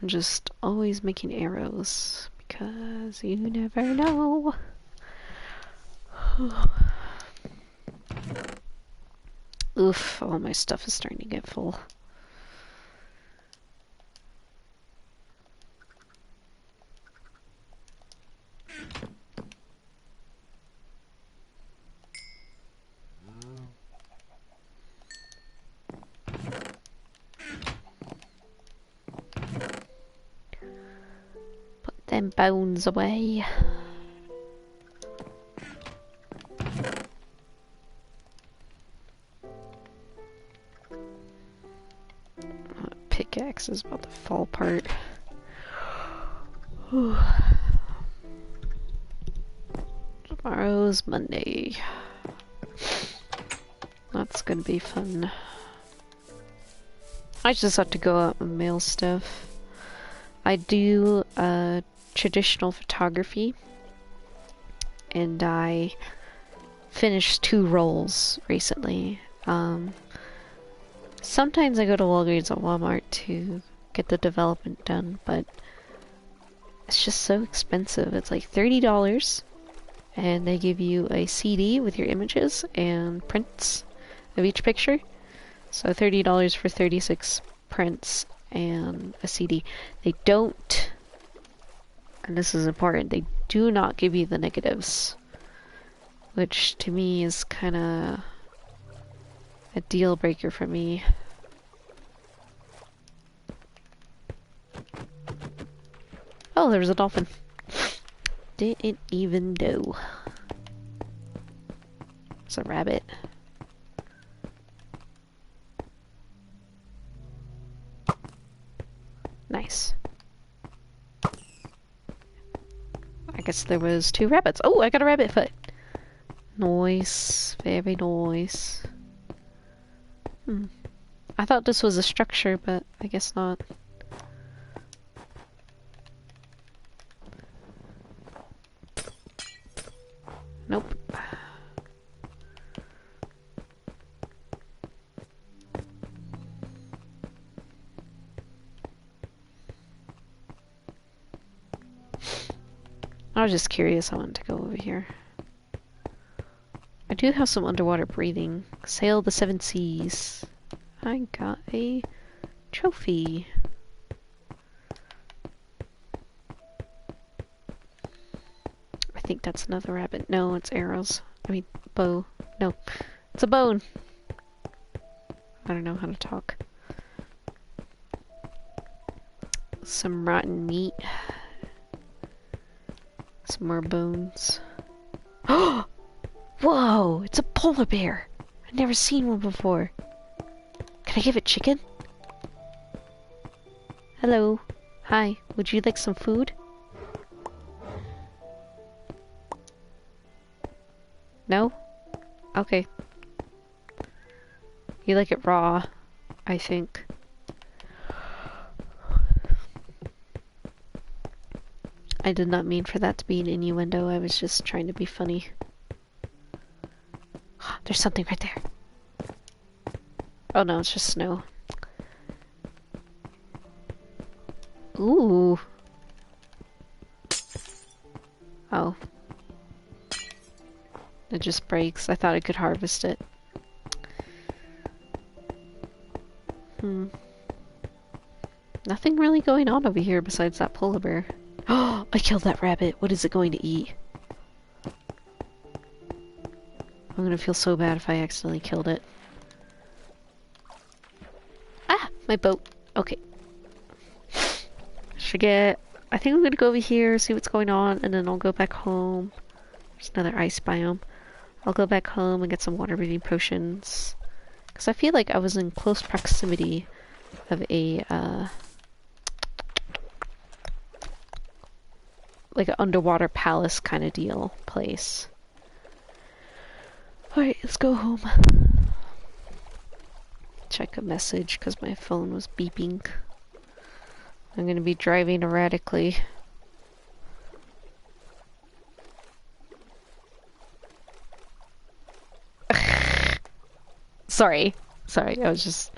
I'm just always making arrows because you never know. Oof, all my stuff is starting to get full. Put them bones away. Pickaxe is about to fall apart. Tomorrow's Monday. That's gonna be fun. I just have to go out and mail stuff. I do traditional photography, and I finished 2 rolls recently. Sometimes I go to Walgreens or Walmart to get the development done, but it's just so expensive. It's like $30, and they give you a CD with your images and prints of each picture. So $30 for 36 prints and a CD. They don't, and this is important, they do not give you the negatives, which to me is kind of a deal breaker for me. Oh, there was a dolphin. Didn't even know. It's a rabbit. Nice. I guess there was 2 rabbits. Oh, I got a rabbit foot. Nice. Very nice. I thought this was a structure, but I guess not. Nope. I was just curious. I wanted to go over here. I do have some underwater breathing. Sail the 7 seas. I got a trophy. I think that's another rabbit. No, it's arrows. I mean, bow. No, it's a bone. I don't know how to talk. Some rotten meat. Some more bones. Oh! Whoa! It's a polar bear! I've never seen one before. Can I give it chicken? Hello. Hi. Would you like some food? No? Okay. You like it raw, I think. I did not mean for that to be an innuendo. I was just trying to be funny. There's something right there. Oh no, it's just snow. Ooh. Oh. It just breaks. I thought I could harvest it. Nothing really going on over here besides that polar bear. Oh, I killed that rabbit. What is it going to eat? I'm gonna feel so bad if I accidentally killed it. Ah! My boat. Okay. I think I'm gonna go over here, see what's going on, and then I'll go back home. There's another ice biome. I'll go back home and get some water breathing potions. Because I feel like I was in close proximity of a, like an underwater palace kind of deal place. Alright, let's go home. Check a message because my phone was beeping. I'm gonna be driving erratically. Sorry, I was just...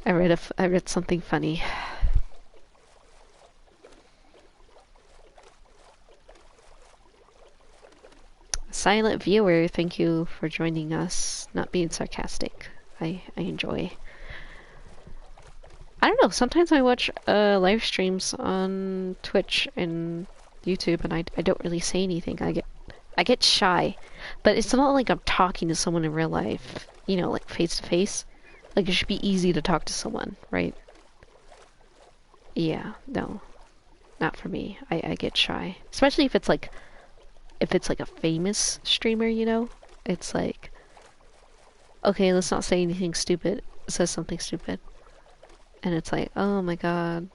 I read something funny. Silent viewer, thank you for joining us. Not being sarcastic. I enjoy. I don't know, sometimes I watch live streams on Twitch and YouTube and I don't really say anything. I get shy. But it's not like I'm talking to someone in real life, you know, like face to face. Like it should be easy to talk to someone, right? Yeah, no. Not for me. I get shy. Especially if it's like a famous streamer, you know? It's like, okay, let's not say anything stupid. It says something stupid. And it's like, oh my god,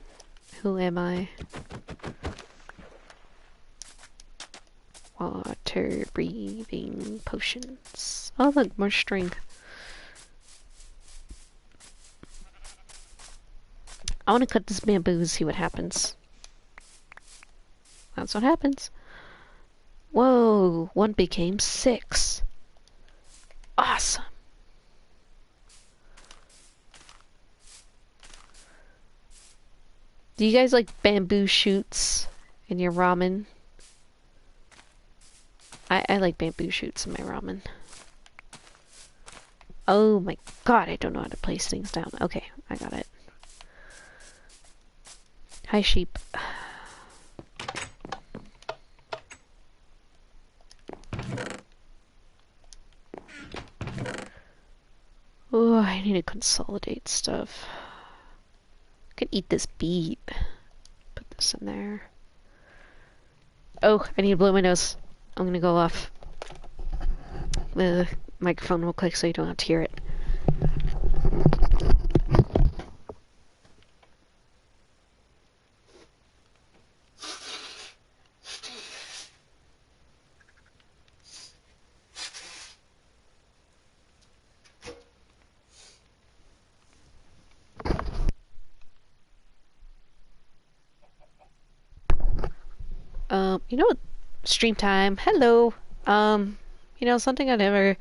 who am I? Water breathing potions. Oh look, more string. I want to cut this bamboo and see what happens. That's what happens. Whoa, 1 became 6. Awesome. Do you guys like bamboo shoots in your ramen? I like bamboo shoots in my ramen. Oh my god, I don't know how to place things down. Okay, I got it. Hi, sheep. Oh, I need to consolidate stuff. I could eat this beet. Put this in there. Oh, I need to blow my nose. I'm gonna go off the microphone real quick so you don't have to hear it. You know what? Stream time. Hello. You know, something I've never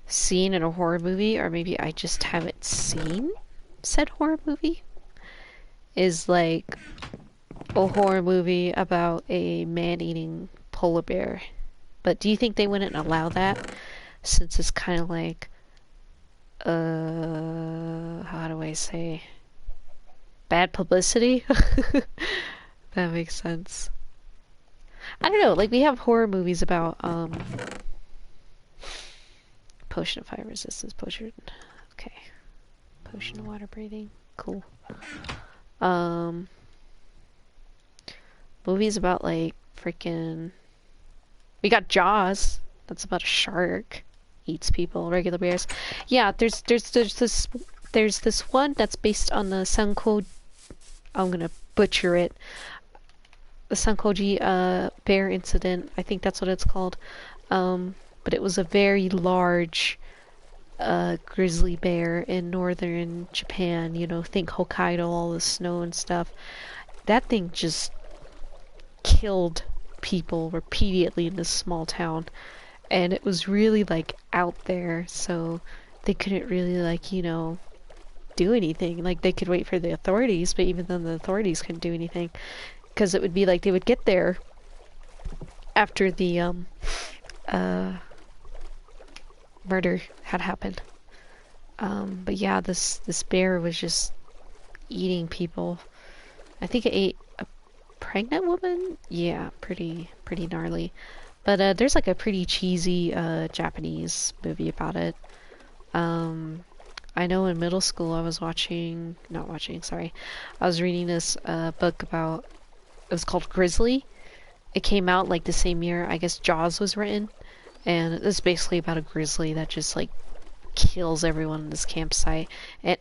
seen in a horror movie, or maybe I just haven't seen said horror movie, is like a horror movie about a man-eating polar bear. But do you think they wouldn't allow that? Since it's kind of like, how do I say? Bad publicity? That makes sense. I don't know, like we have horror movies about, potion of fire resistance, potion, okay. Potion of water breathing, cool. Movies about like freaking, we got Jaws, that's about a shark, eats people, regular bears. Yeah, there's this one that's based on the Sankoji, I'm gonna butcher it, the Sankoji bear incident, I think that's what it's called. But it was a very large grizzly bear in northern Japan, you know, think Hokkaido, all the snow and stuff. that thing just killed people repeatedly in this small town. And it was really like out there, so they couldn't really like, you know, do anything. Like they could wait for the authorities, but even then the authorities couldn't do anything because it would be like they would get there after the murder had happened. But yeah, this bear was just eating people. I think it ate a pregnant woman. Yeah, pretty gnarly. But there's like a pretty cheesy Japanese movie about it. I know in middle school I was sorry. I was reading this book about, it was called Grizzly. It came out like the same year, I guess Jaws was written. And it's basically about a grizzly that just like kills everyone in this campsite. And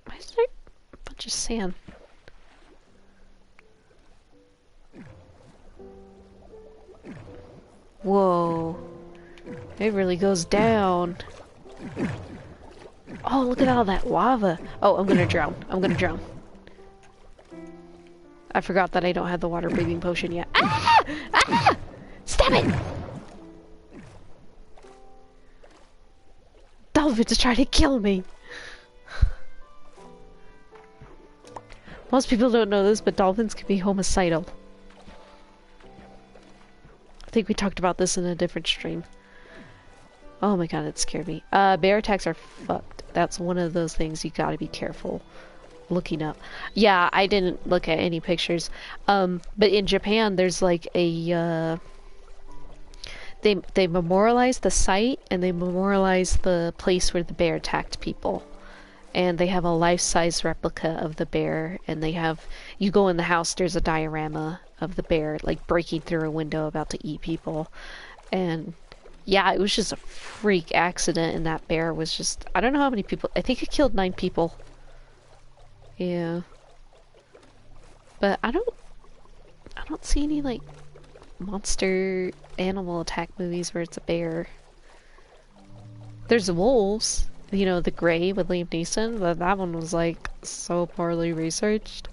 why is there a bunch of sand? Whoa. It really goes down. Oh, look at all that lava. Oh, I'm gonna drown. I'm gonna drown. I forgot that I don't have the water breathing potion yet. Ah! Ah! Stop it! Dolphins are trying to kill me. Most people don't know this, but dolphins can be homicidal. I think we talked about this in a different stream. Oh my god, it scared me. Bear attacks are fucked. That's one of those things you gotta be careful looking up. Yeah, I didn't look at any pictures. But in Japan, there's like a, they memorialize the site and they memorialize the place where the bear attacked people. And they have a life-size replica of the bear, and they have, you go in the house, there's a diorama of the bear, like, breaking through a window about to eat people. And, yeah, it was just a freak accident, and that bear was just, I don't know how many people, I think it killed 9 people. Yeah. But I don't see any, like, monster animal attack movies where it's a bear. There's the wolves. You know, The Grey with Liam Neeson, but that one was like so poorly researched.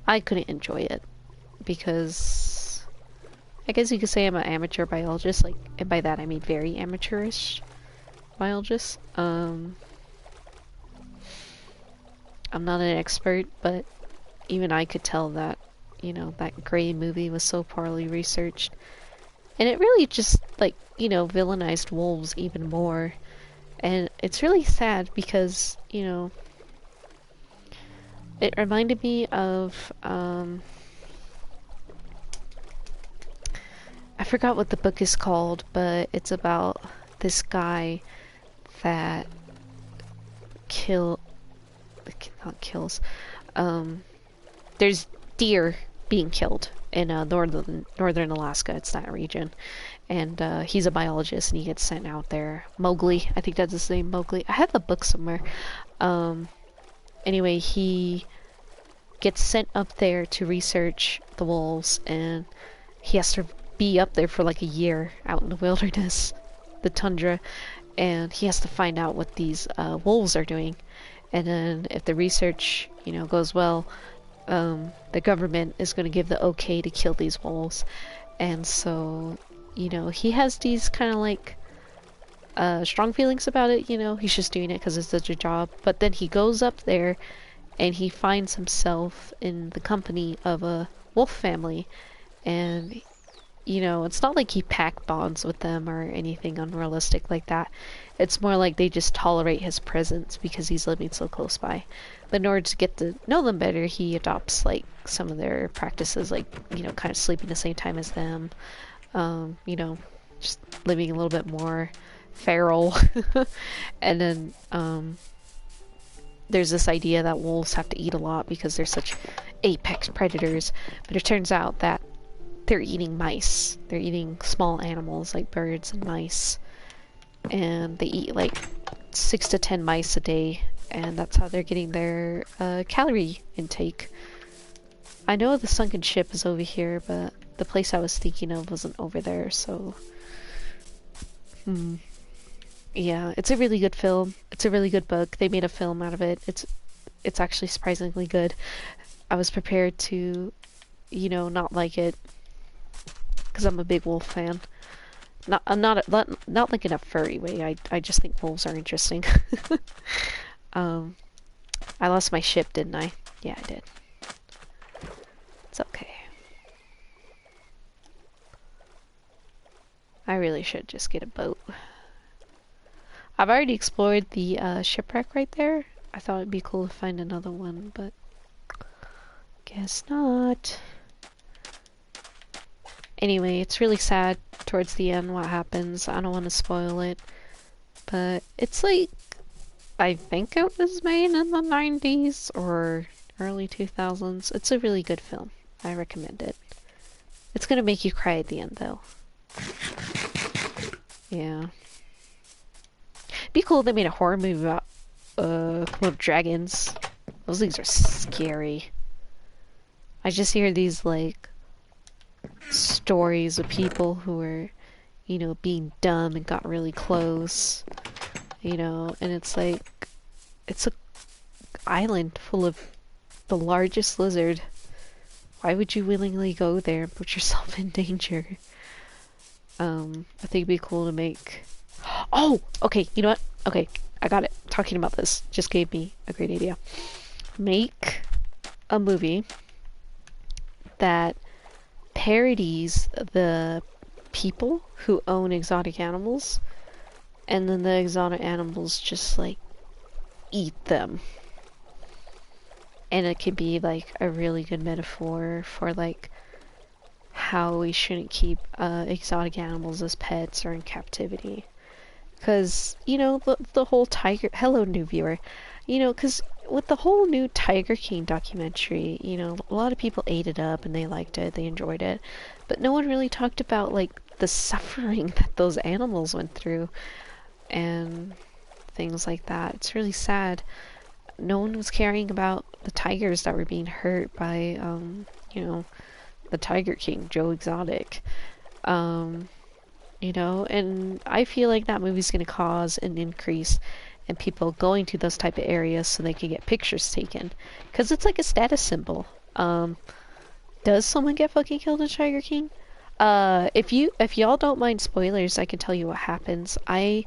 I couldn't enjoy it because I guess you could say I'm an amateur biologist, like, and by that I mean very amateurish biologist. I'm not an expert, but even I could tell that, you know, that Grey movie was so poorly researched. And it really just, like, you know, villainized wolves even more. And it's really sad because, you know, it reminded me of, I forgot what the book is called, but it's about this guy that not kills, there's deer being killed in northern Alaska. It's that region. And he's a biologist and he gets sent out there. Mowgli, I think that's his name, Mowgli. I have the book somewhere. Anyway, he gets sent up there to research the wolves, and he has to be up there for like a year out in the wilderness, the tundra, and he has to find out what these wolves are doing. And then if the research, you know, goes well, the government is going to give the okay to kill these wolves. And so, you know, he has these kind of like strong feelings about it, you know, he's just doing it because it's such a job. But then he goes up there and he finds himself in the company of a wolf family, and, you know, it's not like he pack bonds with them or anything unrealistic like that. It's more like they just tolerate his presence because he's living so close by. But in order to get to know them better, he adopts like some of their practices, like, you know, kind of sleeping the same time as them, you know, just living a little bit more feral. And then there's this idea that wolves have to eat a lot because they're such apex predators, but it turns out that they're eating mice. They're eating small animals like birds and mice, and they eat like 6 to 10 mice a day, and that's how they're getting their calorie intake. I know the sunken ship is over here, but the place I was thinking of wasn't over there, so yeah, it's a really good film. It's a really good book. They made a film out of it. It's it's actually surprisingly good. I was prepared to, not like it because I'm a big wolf fan. Not like in a furry way. I just think wolves are interesting. um, I lost my ship, didn't I? Yeah, I did. It's okay. I really should just get a boat. I've already explored the shipwreck right there. I thought it'd be cool to find another one, but guess not. Anyway, it's really sad towards the end what happens. I don't want to spoil it, but it's like, I think it was made in the 90s or early 2000s. It's a really good film. I recommend it. It's gonna make you cry at the end, though. Yeah. Be cool if they made a horror movie about Komodo dragons. Those things are scary. I just hear these like stories of people who were, being dumb and got really close, and it's like it's a island full of the largest lizard. Why would you willingly go there and put yourself in danger? I think it'd be cool to make. Oh, okay, you know what? Okay, I got it. Talking about this just gave me a great idea. Make a movie that parodies the people who own exotic animals, and then the exotic animals just like eat them. And it could be like a really good metaphor for like how we shouldn't keep exotic animals as pets or in captivity. Because, the whole tiger... Hello, new viewer. Because with the whole new Tiger King documentary, a lot of people ate it up and they liked it, they enjoyed it. But no one really talked about, like, the suffering that those animals went through and things like that. It's really sad. No one was caring about the tigers that were being hurt by, the Tiger King, Joe Exotic. And I feel like that movie's going to cause an increase in people going to those type of areas so they can get pictures taken. Because it's like a status symbol. Does someone get fucking killed in Tiger King? If y'all don't mind spoilers, I can tell you what happens. I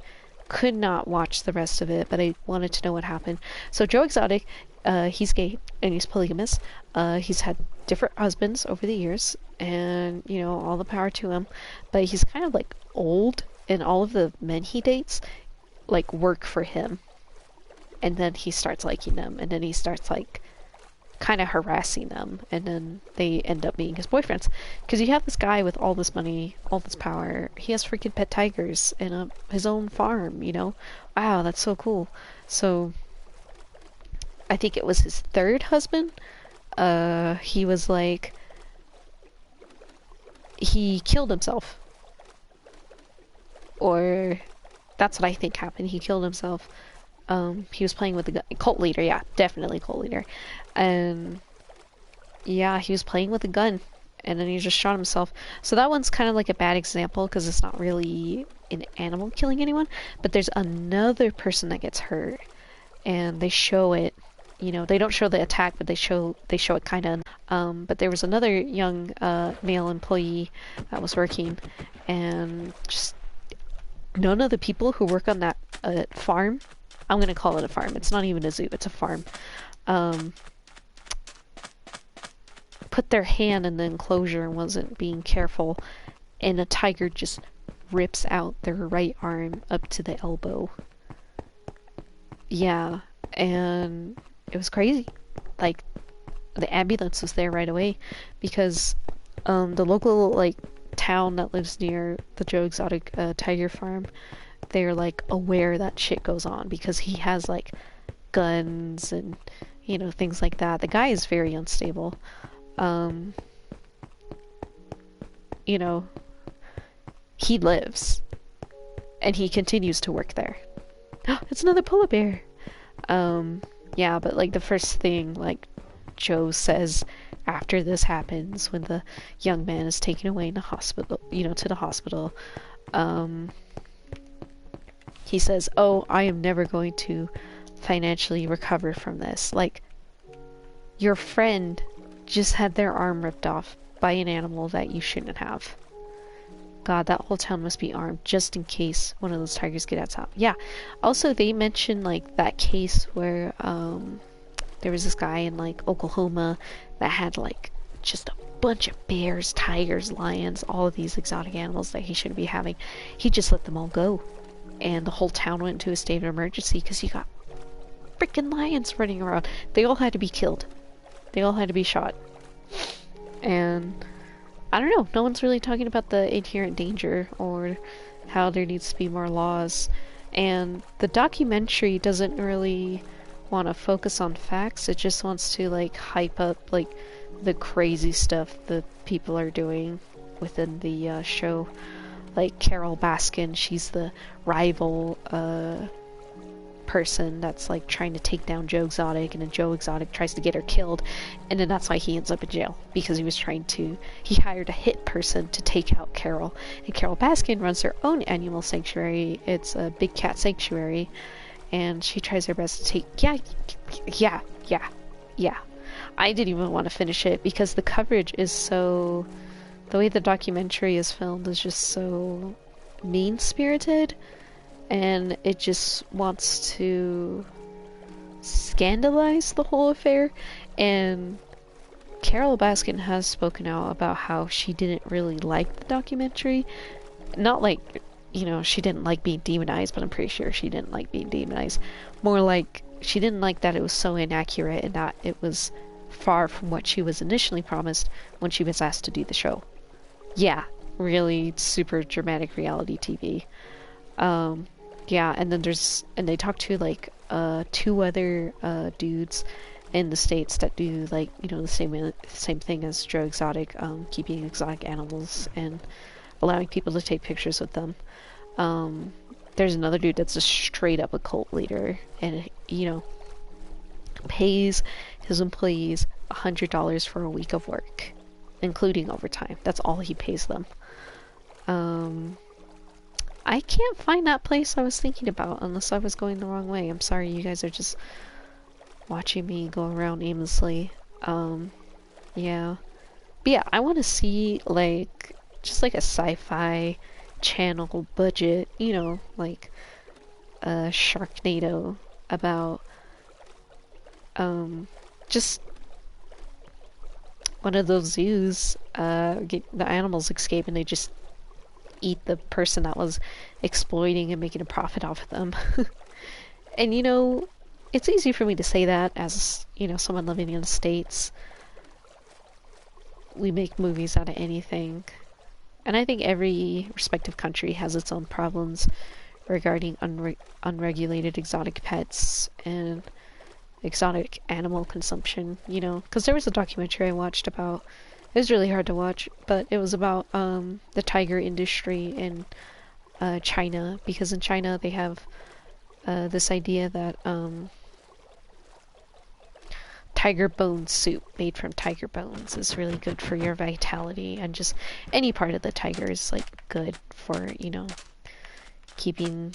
could not watch the rest of it, but I wanted to know what happened. So Joe Exotic, he's gay and he's polygamous. He's had different husbands over the years, and all the power to him. But he's kind of like old, and all of the men he dates like work for him. And then he starts liking them, and then he starts like kind of harassing them, and then they end up being his boyfriends. Because you have this guy with all this money, all this power. He has freaking pet tigers and his own farm. Wow, that's so cool. So I think it was his third husband. He was like, he killed himself, or that's what I think happened. He killed himself. He was playing with a gun. Cult leader, yeah, definitely cult leader. And yeah, he was playing with a gun, and then he just shot himself. So that one's kind of like a bad example because it's not really an animal killing anyone. But there's another person that gets hurt, and they show it. They don't show the attack, but they show it kind of. But there was another young male employee that was working, and just none of the people who work on that farm, I'm gonna call it a farm. It's not even a zoo. It's a farm. Put their hand in the enclosure and wasn't being careful, and a tiger just rips out their right arm up to the elbow. Yeah, and it was crazy. Like, the ambulance was there right away because the local like town that lives near the Joe Exotic tiger farm, they're like aware that shit goes on because he has like guns and things like that. The guy is very unstable. He lives and he continues to work there. It's another polar bear. Yeah, but like the first thing like Joe says after this happens, when the young man is taken away in the hospital, to the hospital, he says, "Oh, I am never going to financially recover from this." Like, Your friend just had their arm ripped off by an animal that you shouldn't have. God, that whole town must be armed just in case one of those tigers get out. Yeah. Also, they mentioned like that case where there was this guy in like Oklahoma that had like just a bunch of bears, tigers, lions, all of these exotic animals that he shouldn't be having. He just let them all go. And the whole town went into a state of emergency because you got freaking lions running around. They all had to be killed. They all had to be shot. And I don't know, no one's really talking about the inherent danger or how there needs to be more laws. And the documentary doesn't really want to focus on facts, it just wants to like hype up like the crazy stuff that people are doing within the show. Like Carol Baskin, she's the rival person that's like trying to take down Joe Exotic, and then Joe Exotic tries to get her killed, and then that's why he ends up in jail, because he hired a hit person to take out Carol. And Carol Baskin runs her own animal sanctuary. It's a big cat sanctuary, and she tries her best to take yeah. I didn't even want to finish it because the coverage is so, the way the documentary is filmed is just so mean-spirited, and it just wants to scandalize the whole affair. And Carol Baskin has spoken out about how she didn't really like the documentary. Not like, you know, she didn't like being demonized, but I'm pretty sure she didn't like being demonized. More like, she didn't like that it was so inaccurate and that it was far from what she was initially promised when she was asked to do the show. Yeah, really super dramatic reality TV. Yeah, and then they talk to like 2 other dudes in the States that do like, you know, the same thing as Joe Exotic, keeping exotic animals and allowing people to take pictures with them. There's another dude that's a straight up a cult leader, and you know, pays his employees $100 for a week of work, including overtime. That's all he pays them. I can't find that place I was thinking about unless I was going the wrong way. I'm sorry, you guys are just watching me go around aimlessly. Yeah. But yeah, I want to see like just like a sci-fi channel budget, you know, like a Sharknado about just one of those zoos, the animals escape and they just eat the person that was exploiting and making a profit off of them. And you know, it's easy for me to say that as, you know, someone living in the States. We make movies out of anything. And I think every respective country has its own problems regarding unregulated exotic pets and exotic animal consumption, you know, because there was a documentary I watched about, it was really hard to watch, but it was about the tiger industry in China, because in China they have this idea that tiger bone soup made from tiger bones is really good for your vitality, and just any part of the tiger is like good for, you know, keeping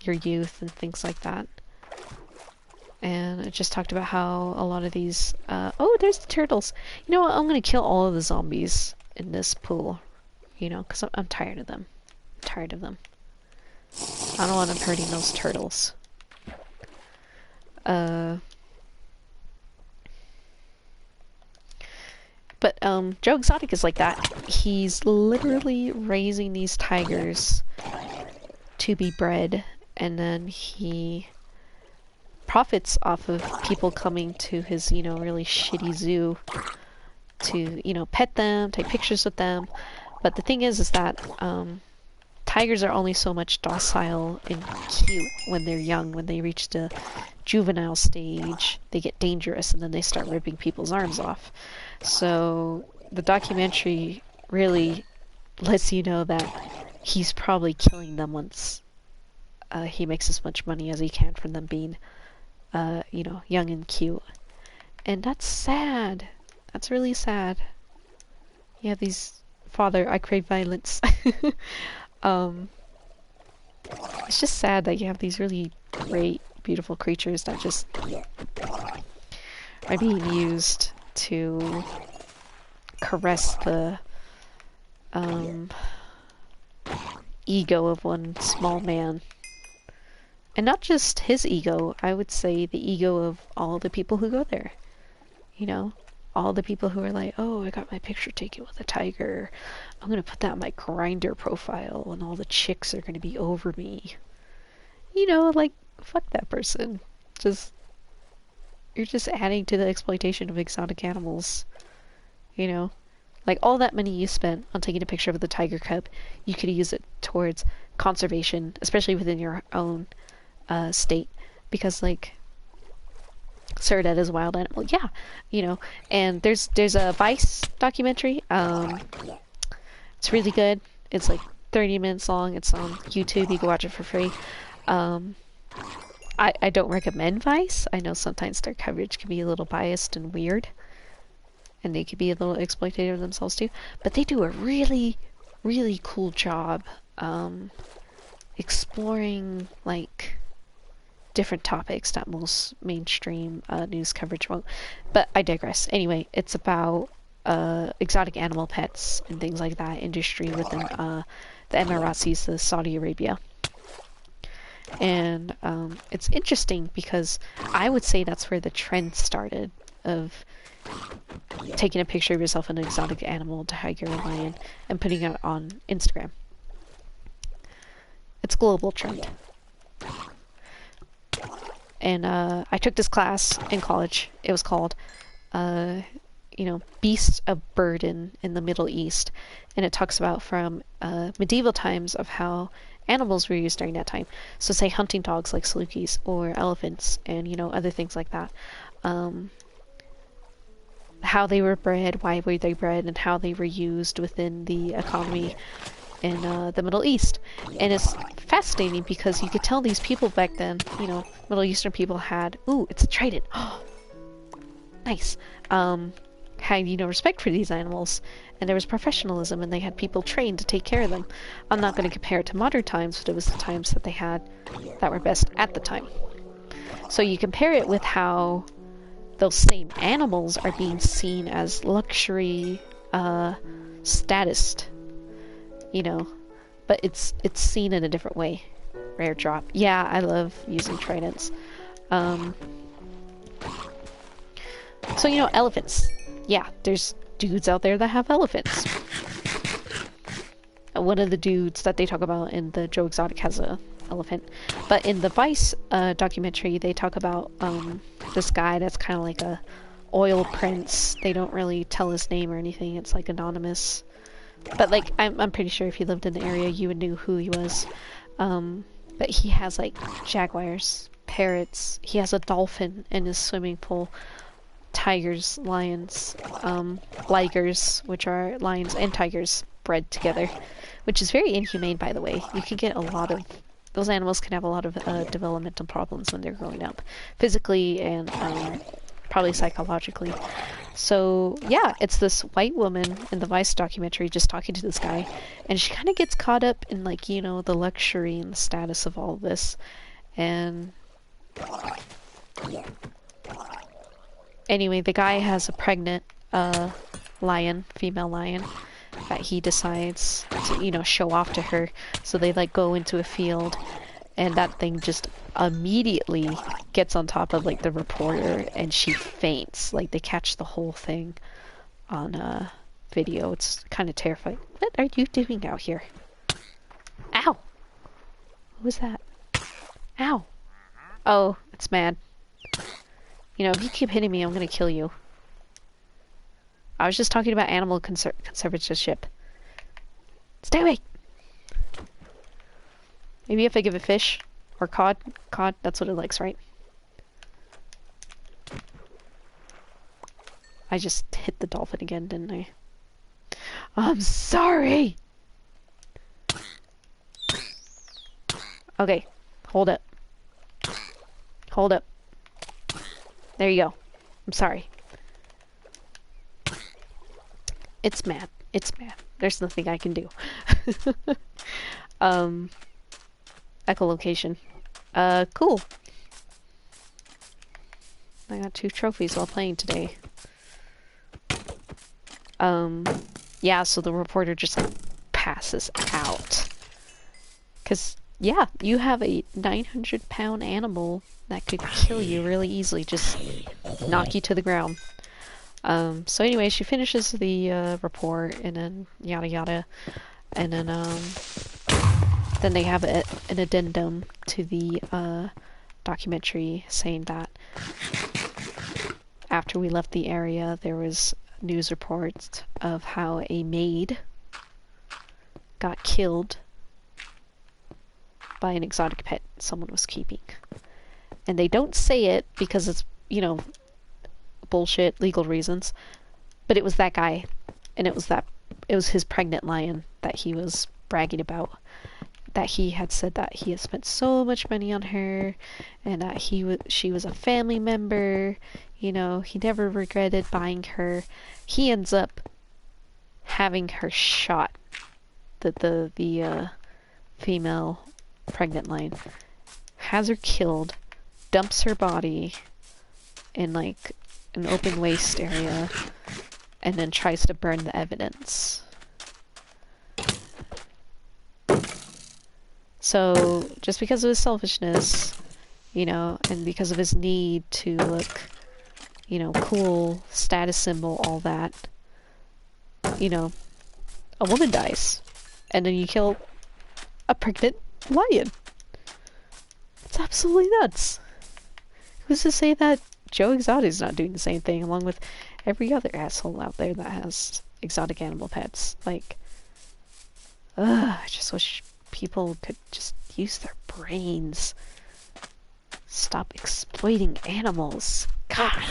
your youth and things like that. And it just talked about how a lot of these oh, there's the turtles. You know what, I'm gonna kill all of the zombies in this pool, you know, because I'm tired of them. I'm tired of them. I don't want them hurting those turtles. But Joe Exotic is like that. He's literally raising these tigers to be bred, and then he profits off of people coming to his, you know, really shitty zoo to, you know, pet them, take pictures with them. But the thing is that tigers are only so much docile and cute when they're young. When they reach the juvenile stage, they get dangerous and then they start ripping people's arms off. So the documentary really lets you know that he's probably killing them once he makes as much money as he can from them being, you know, young and cute. And that's sad. That's really sad. You have these, Father, I crave violence. It's just sad that you have these really great, beautiful creatures that just are being used to caress the ego of one small man. And not just his ego, I would say the ego of all the people who go there. You know? All the people who are like, oh, I got my picture taken with a tiger. I'm gonna put that on my Grindr profile and all the chicks are gonna be over me. You know, like, fuck that person. You're just adding to the exploitation of exotic animals. You know? Like, all that money you spent on taking a picture of the tiger cub, you could use it towards conservation, especially within your own state. Because, like, Cerded is a wild animal. Yeah, you know. And there's a Vice documentary. It's really good. It's like 30 minutes long. It's on YouTube. You can watch it for free. I don't recommend Vice. I know sometimes their coverage can be a little biased and weird. And they could be a little exploitative themselves too. But they do a really, really cool job exploring, like, different topics that most mainstream news coverage won't. But I digress. Anyway, it's about exotic animal pets and things like that industry within the Emiratis, the Saudi Arabia. And it's interesting because I would say that's where the trend started of taking a picture of yourself in an exotic animal, tiger or lion, and putting it on Instagram. It's a global trend. And I took this class in college. It was called, Beasts of Burden in the Middle East. And it talks about from medieval times of how animals were used during that time. So say hunting dogs like salukis or elephants and, other things like that. How they were bred, why were they bred, and how they were used within the economy in the Middle East. And it's fascinating because you could tell these people back then, Middle Eastern people had, ooh, it's a trident. Nice. Had, respect for these animals. And there was professionalism, and they had people trained to take care of them. I'm not going to compare it to modern times, but it was the times that they had that were best at the time. So you compare it with how those same animals are being seen as luxury status, but it's seen in a different way. Rare drop. Yeah, I love using tridents. So, elephants. Yeah, there's dudes out there that have elephants. One of the dudes that they talk about in the Joe Exotic has a elephant. But in the Vice documentary, they talk about this guy that's kind of like a oil prince. They don't really tell his name or anything. It's like anonymous. But like, I'm pretty sure if you lived in the area, you would know who he was. But he has like jaguars, parrots. He has a dolphin in his swimming pool. Tigers, lions, ligers, which are lions and tigers bred together, which is very inhumane, by the way. You can get a lot of those animals can have a lot of developmental problems when they're growing up, physically and probably psychologically. So yeah, it's this white woman in the Vice documentary just talking to this guy, and she kind of gets caught up in like the luxury and the status of all of this, and anyway, the guy has a pregnant lion, female lion, that he decides to, show off to her. So they like go into a field, and that thing just immediately gets on top of like the reporter, and she faints. Like they catch the whole thing on video. It's kind of terrifying. What are you doing out here? Ow! What was that? Ow! Oh, it's mad. If you keep hitting me, I'm gonna kill you. I was just talking about animal conservatorship. Stay away! Maybe if I give it fish. Or cod. Cod, that's what it likes, right? I just hit the dolphin again, didn't I? I'm sorry! Okay, hold up. Hold up. There you go. I'm sorry. It's mad. It's mad. There's nothing I can do. Echolocation. Cool. I got 2 trophies while playing today. Yeah, so the reporter just like passes out. 'Cause, yeah, you have a 900-pound animal that could kill you really easily, just knock you to the ground. So anyway, she finishes the report, and then yada yada, and then they have an addendum to the documentary saying that after we left the area, there was news reports of how a maid got killed by an exotic pet someone was keeping. And they don't say it because it's, you know, bullshit legal reasons, but it was that guy, and it was his pregnant lion that he was bragging about, that he had said that he had spent so much money on her, and that she was a family member, you know, he never regretted buying her. He ends up having her shot, the female pregnant lion, has her killed, dumps her body in like an open waste area, and then tries to burn the evidence. So just because of his selfishness, you know, and because of his need to look, you know, cool, status symbol, all that, you know, a woman dies, and then you kill a pregnant lion. It's absolutely nuts. Who's to say that Joe Exotic's not doing the same thing, along with every other asshole out there that has exotic animal pets? Like, I just wish people could just use their brains. Stop exploiting animals. God.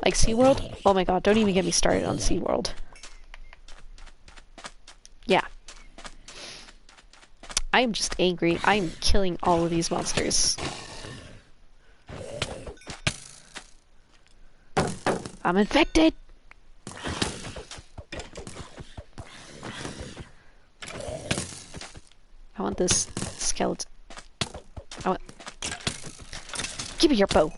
Like SeaWorld? Oh my god, don't even get me started on SeaWorld. Yeah. I am just angry. I am killing all of these monsters. I'm infected! I want this skeleton. Give me your bow!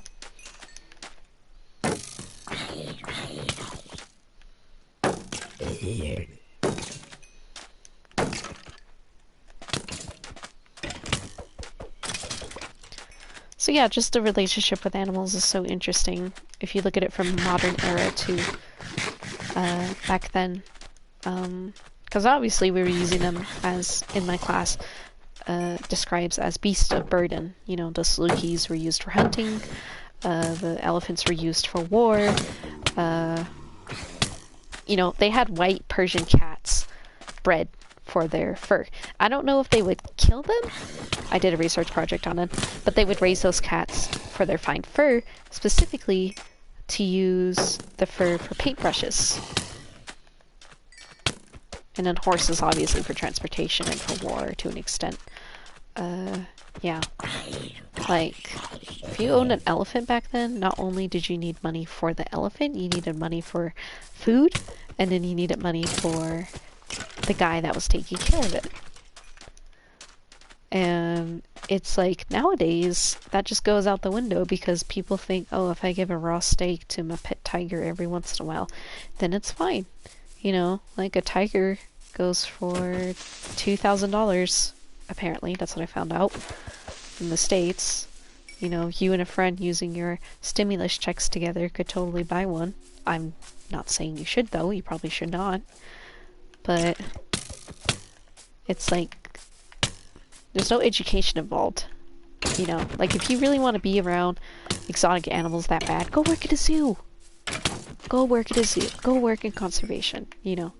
So yeah, just the relationship with animals is so interesting if you look at it from the modern era to back then. Because obviously we were using them as, in my class, describes as beasts of burden. You know, the salukis were used for hunting, the elephants were used for war, you know, they had white Persian cats bred for their fur. I don't know if they would kill them. I did a research project on it, but they would raise those cats for their fine fur, specifically to use the fur for paintbrushes. And then horses, obviously, for transportation and for war to an extent. Yeah. Like, if you owned an elephant back then, not only did you need money for the elephant, you needed money for food, and then you needed money for the guy that was taking care of it. And it's like, nowadays, that just goes out the window because people think, oh, if I give a raw steak to my pet tiger every once in a while, then it's fine. You know, like a tiger goes for $2,000, apparently. That's what I found out in the States. You know, you and a friend using your stimulus checks together could totally buy one. I'm not saying you should, though. You probably should not. But it's like, there's no education involved. You know, like if you really want to be around exotic animals that bad, go work at a zoo. Go work at a zoo. Go work in conservation, you know.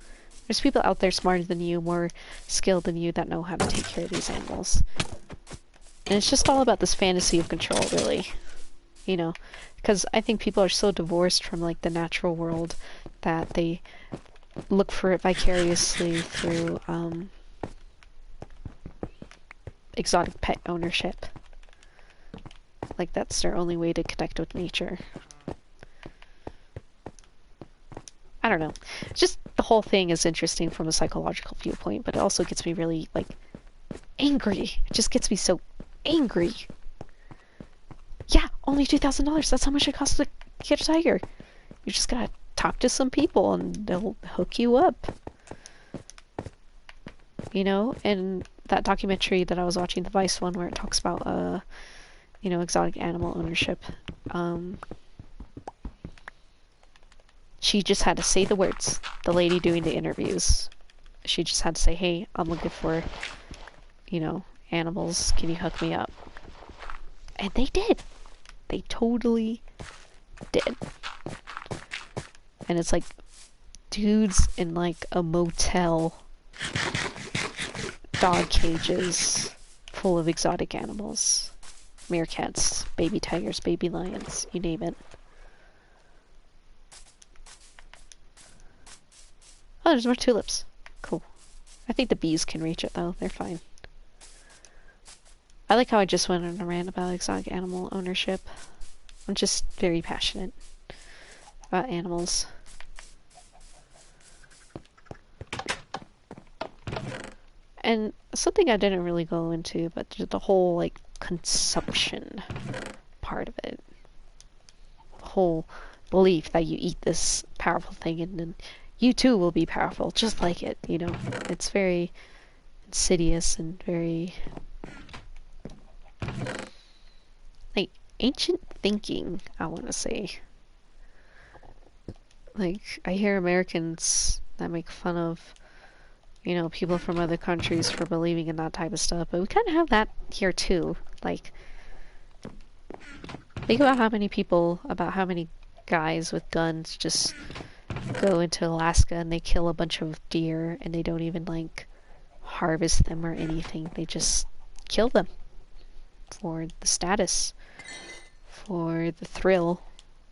There's people out there smarter than you, more skilled than you, that know how to take care of these animals. And it's just all about this fantasy of control, really. You know, because I think people are so divorced from, like, the natural world that they look for it vicariously through, exotic pet ownership. Like, that's their only way to connect with nature. I don't know. Just the whole thing is interesting from a psychological viewpoint, but it also gets me really, like, angry. It just gets me so angry. Yeah, only $2,000. That's how much it costs to get a tiger. You just gotta talk to some people and they'll hook you up. You know, and that documentary that I was watching, the Vice one, where it talks about, you know, exotic animal ownership. She just had to say the words. The lady doing the interviews. She just had to say, hey, I'm looking for, you know, animals. Can you hook me up? And they did. They totally did. And it's like dudes in like a motel, dog cages full of exotic animals. Meerkats, baby tigers, baby lions, you name it. Oh, there's more tulips. Cool. I think the bees can reach it though, they're fine. I like how I just went on a rant about exotic animal ownership. I'm just very passionate about animals. And something I didn't really go into, but just the whole like consumption part of it. The whole belief that you eat this powerful thing and then you too will be powerful, just like it, you know. It's very insidious and very like ancient thinking, I want to say. Like, I hear Americans that make fun of, you know, people from other countries for believing in that type of stuff, but we kind of have that here too. Like, think about how many guys with guns just go into Alaska and they kill a bunch of deer and they don't even like harvest them or anything. They just kill them for the status, for the thrill,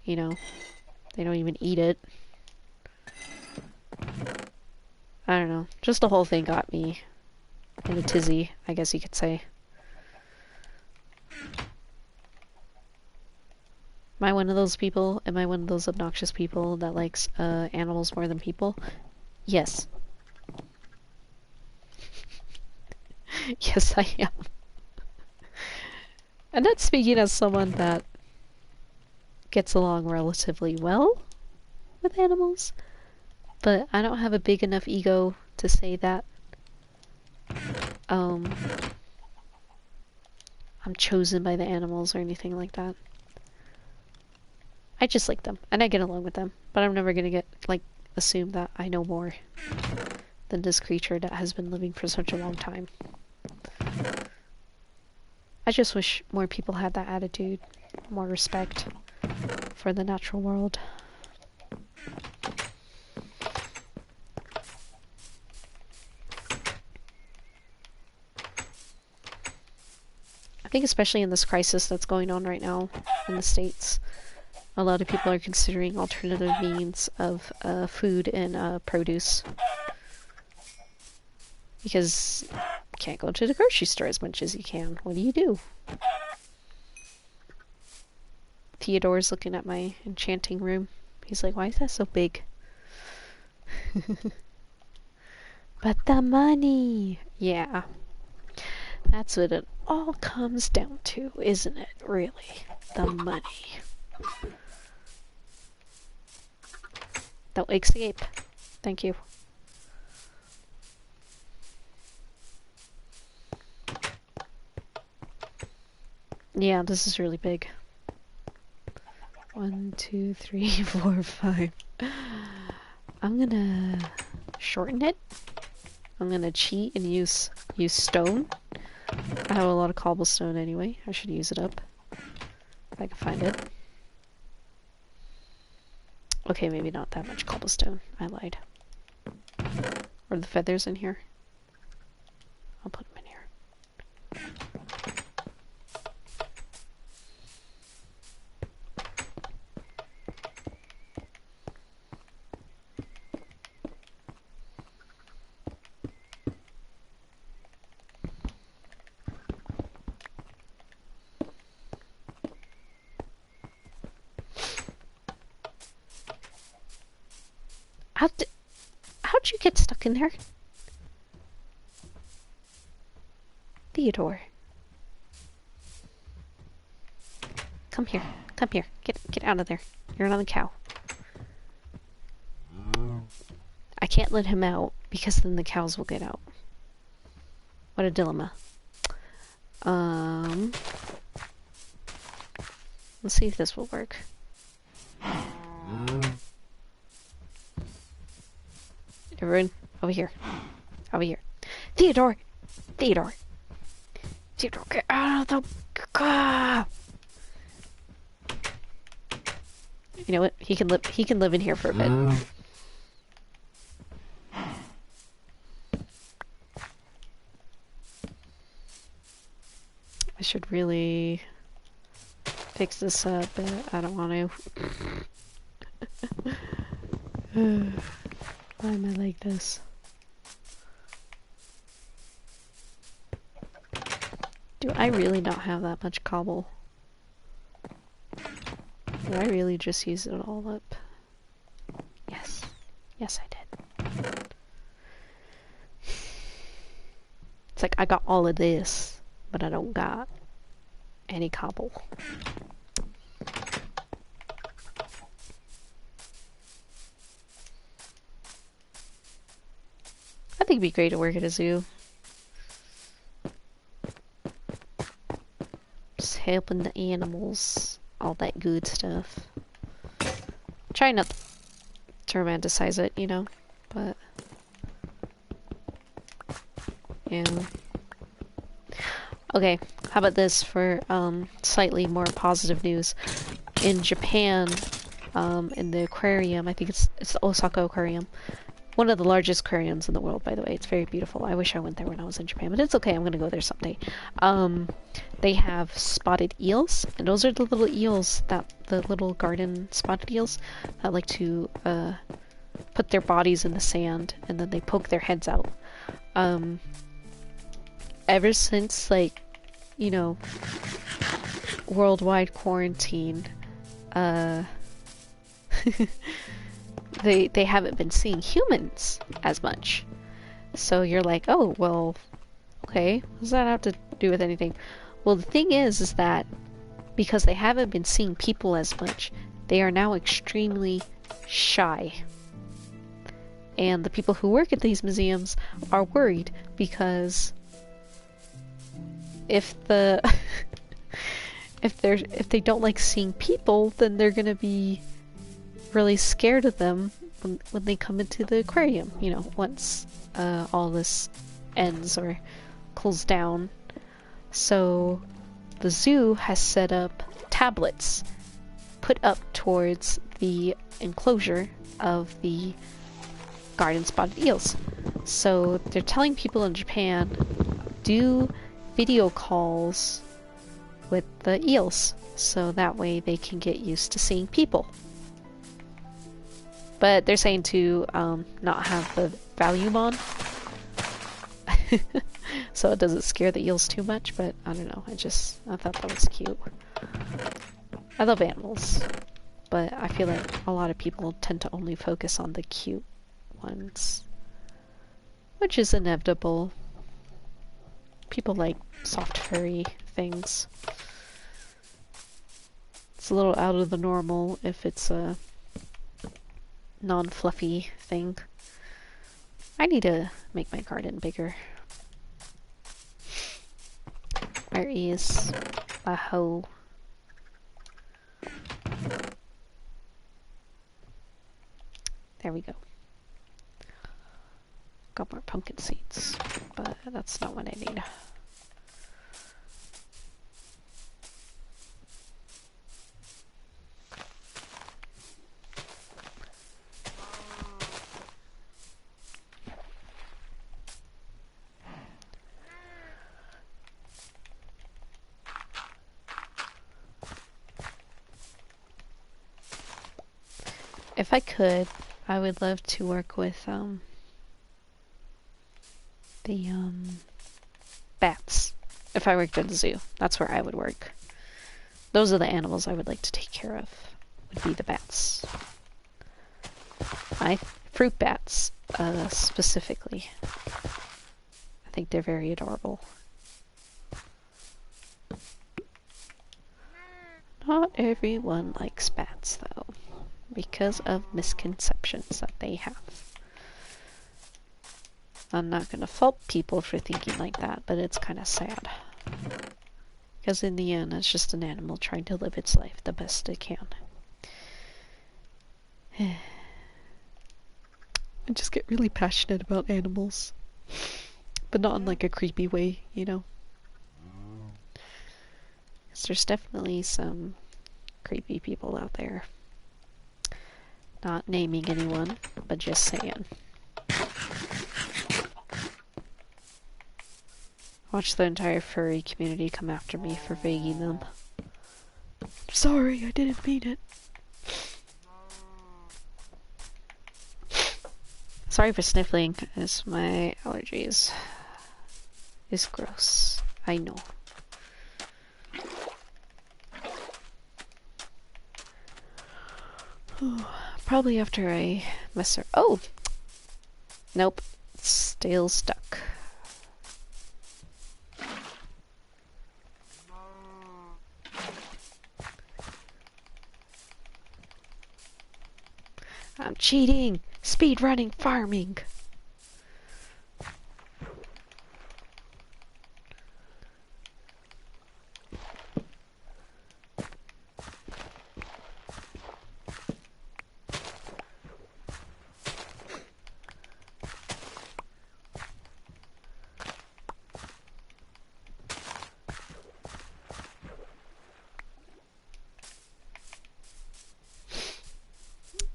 you know. They don't even eat it. I don't know. Just the whole thing got me in a tizzy, I guess you could say. Am I one of those people? Am I one of those obnoxious people that likes animals more than people? Yes. Yes, I am. And that's speaking as someone that gets along relatively well with animals, but I don't have a big enough ego to say that I'm chosen by the animals or anything like that. I just like them, and I get along with them, but I'm never gonna assume that I know more than this creature that has been living for such a long time. I just wish more people had that attitude, more respect for the natural world. I think especially in this crisis that's going on right now in the States, a lot of people are considering alternative means of food and produce. Because you can't go to the grocery store as much as you can. What do you do? Theodore's looking at my enchanting room. He's like, why is that so big? But the money! Yeah. That's what it all comes down to, isn't it? Really. The money. Don't escape. Thank you. Yeah, this is really big. 1, 2, 3, 4, 5. I'm gonna shorten it. I'm gonna cheat and use stone. I have a lot of cobblestone anyway. I should use it up if I can find it. Okay, maybe not that much cobblestone. I lied. Are the feathers in here? I'll put them in here. How'd you get stuck in there? Theodore. come here. Come here. Get out of there. You're another cow. I can't let him out because then the cows will get out. What a dilemma. Let's see if this will work. Everyone, over here. Over here. Theodore! Theodore! Theodore, get out of the... You know what? He can live in here for a bit. I should really fix this up, but I don't want to. Why am I like this? Do I really not have that much cobble? Did I really just use it all up? Yes. Yes, I did. It's like I got all of this, but I don't got any cobble. I think it'd be great to work at a zoo. Just helping the animals, all that good stuff. Try not to romanticize it, you know, but yeah. Okay, how about this for slightly more positive news? In Japan, in the aquarium, I think it's the Osaka Aquarium. One of the largest aquariums in the world, by the way. It's very beautiful. I wish I went there when I was in Japan, but it's okay. I'm gonna go there someday. They have spotted eels, and those are the little eels that the little garden spotted eels that like to put their bodies in the sand and then they poke their heads out. Ever since, like, you know, worldwide quarantine, they haven't been seeing humans as much. So you're like, oh, well, okay, what does that have to do with anything? Well, the thing is that because they haven't been seeing people as much, they are now extremely shy. And the people who work at these museums are worried because if they don't like seeing people, then they're gonna be really scared of them when they come into the aquarium, you know, once all this ends or cools down. So the zoo has set up tablets put up towards the enclosure of the garden spotted eels. So they're telling people in Japan, do video calls with the eels, so that way they can get used to seeing people. But they're saying to not have the volume on, so it doesn't scare the eels too much, but I don't know, I thought that was cute. I love animals, but I feel like a lot of people tend to only focus on the cute ones, which is inevitable. People like soft furry things. It's a little out of the normal if it's a non-fluffy thing. I need to make my garden bigger. Where is a hoe? There we go. Got more pumpkin seeds, but that's not what I need. If I could, I would love to work with the bats. If I worked at a zoo, that's where I would work. Those are the animals I would like to take care of, would be the bats. Fruit bats, specifically. I think they're very adorable. Not everyone likes bats, though, because of misconceptions that they have. I'm not gonna fault people for thinking like that, but it's kind of sad. Because in the end, it's just an animal trying to live its life the best it can. I just get really passionate about animals. But not in like a creepy way, you know? 'Cause there's definitely some creepy people out there. Not naming anyone, but just saying. Watch the entire furry community come after me for vagging them. Sorry, I didn't mean it. Sorry for sniffling, it's my allergies. It's gross. I know. Probably after I mess her. Oh! Nope. Still stuck. I'm cheating! Speed running farming!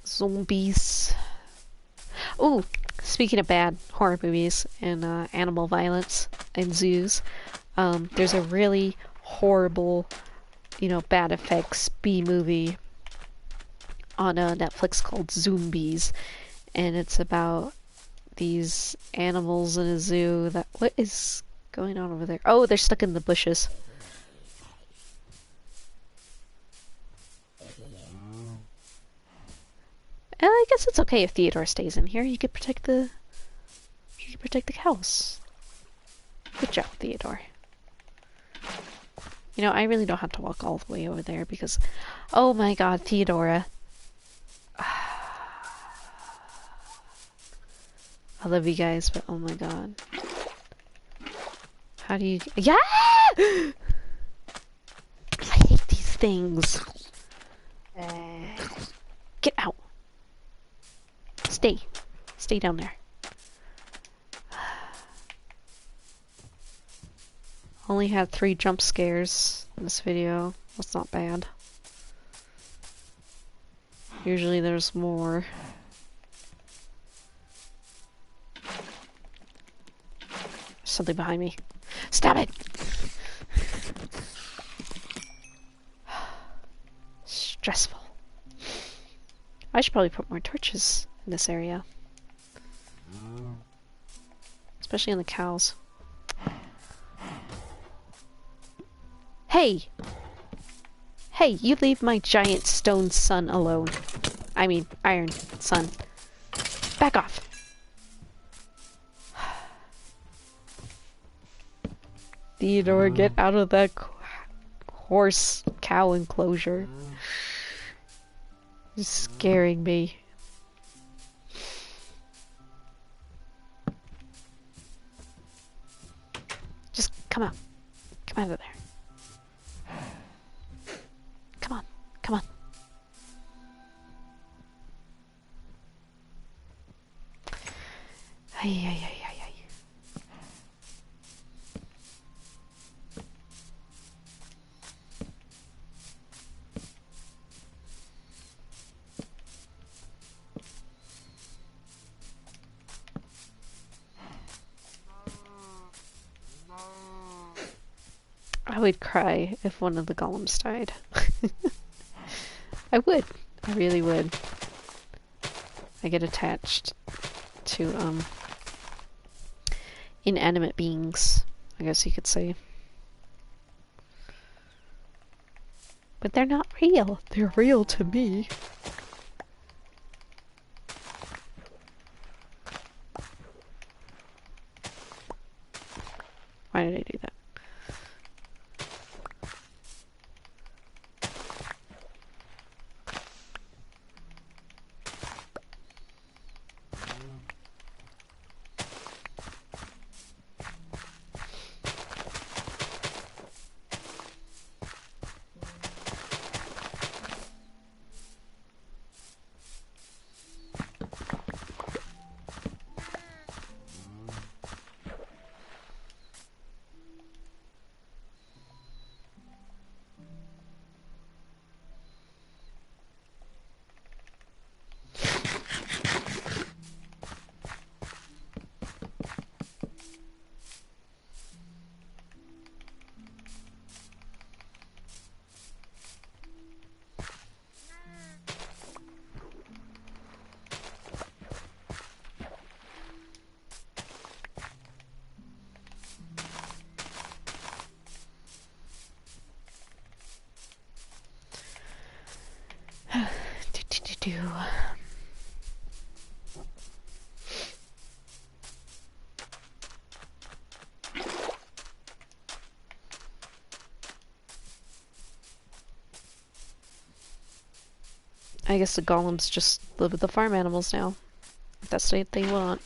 Zombies. Ooh, speaking of bad horror movies and animal violence in zoos, there's a really horrible, you know, bad effects B movie on Netflix called Zombies, and it's about these animals in a zoo that... What is going on over there? Oh, they're stuck in the bushes. I guess it's okay if Theodore stays in here. You could protect the... You could protect the cows. Good job, Theodore. You know, I really don't have to walk all the way over there because... Oh my god, Theodora. I love you guys, but oh my god. How do you... Yeah! I hate these things. Get out. Stay. Stay down there. Only had 3 jump scares in this video. That's not bad. Usually there's more. Something behind me. Stop it! Stressful. I should probably put more torches in this area. Especially on the cows. Hey! Hey, you leave my giant stone son alone. I mean, iron son. Back off! Theodore, get out of that horse cow enclosure. You're scaring me. Just come out. Come out of there. Come on. Come on. Ay, ay, ay, ay, ay. I would cry if one of the golems died. I would. I really would. I get attached to, inanimate beings, I guess you could say. But they're not real. They're real to me. Why did I do that? do. I guess the golems just live with the farm animals now. If that's what they want.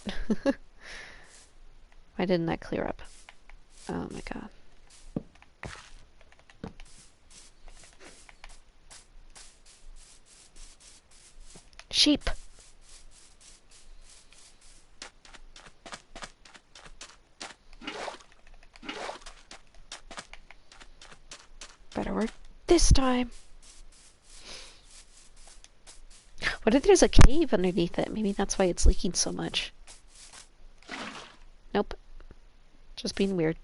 Why didn't that clear up? Oh my god. Sheep! Better work this time. What if there's a cave underneath it? Maybe that's why it's leaking so much. Nope. Just being weird.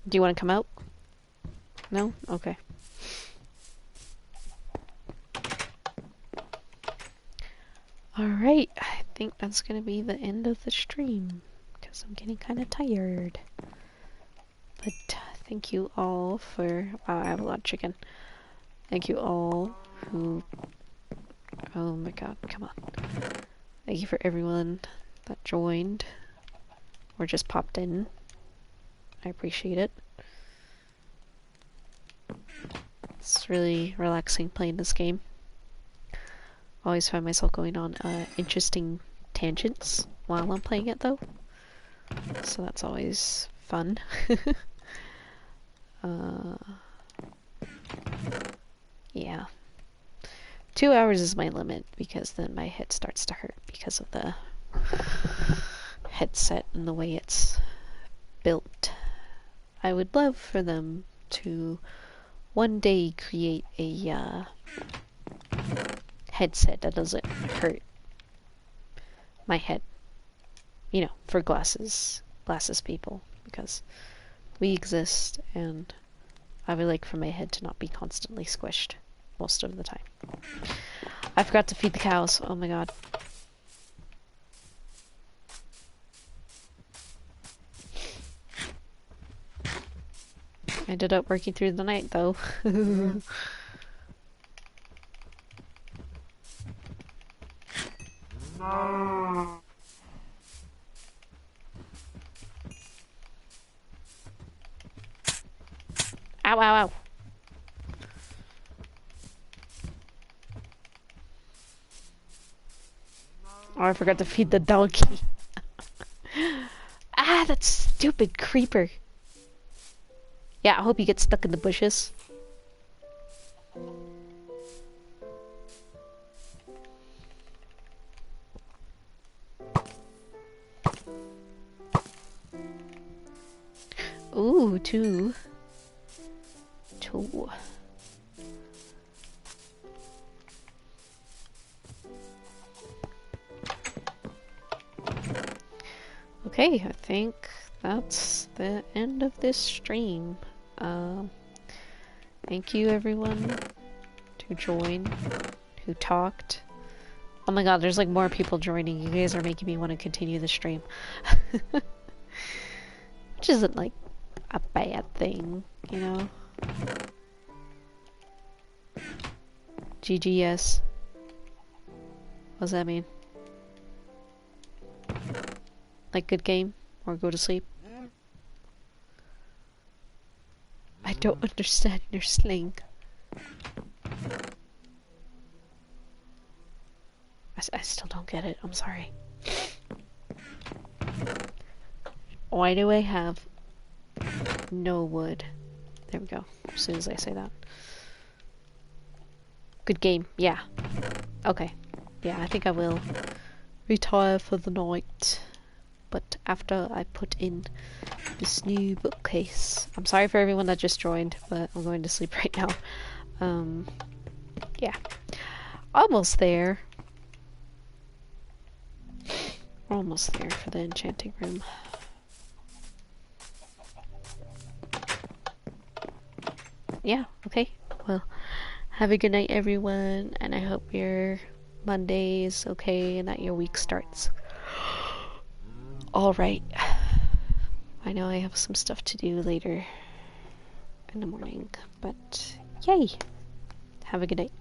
Do you want to come out? No? Okay. Alright, I think that's gonna be the end of the stream, because I'm getting kind of tired. But thank you all for... Wow, I have a lot of chicken. Thank you all who... Oh my god, come on. Thank you for everyone that joined, or just popped in. I appreciate it. It's really relaxing playing this game. Always find myself going on interesting tangents while I'm playing it though. So that's always fun. Yeah. 2 hours is my limit because then my head starts to hurt because of the headset and the way it's built. I would love for them to one day create a headset that doesn't hurt my head. You know, for glasses people, because we exist and I would like for my head to not be constantly squished most of the time. I forgot to feed the cows. Oh my god. I ended up working through the night though. Ow, ow, ow. Oh, I forgot to feed the donkey. Ah, that stupid creeper. Yeah, I hope you get stuck in the bushes. Ooh, two. Okay, I think that's the end of this stream. Thank you everyone who joined, who talked. Oh my god, there's like more people joining. You guys are making me want to continue the stream. Which isn't like a bad thing, you know? GGS. What does that mean? Like, good game? Or go to sleep? I don't understand your slang. I still don't get it. I'm sorry. Why do I have no wood? There we go. As soon as I say that. Good game. Yeah. Okay. Yeah, I think I will retire for the night. But after I put in this new bookcase. I'm sorry for everyone that just joined, but I'm going to sleep right now. Yeah. Almost there. Almost there for the enchanting room. Yeah, okay. Well, have a good night, everyone, and I hope your Monday is okay and that your week starts alright. I know I have some stuff to do later in the morning, but yay! Have a good night.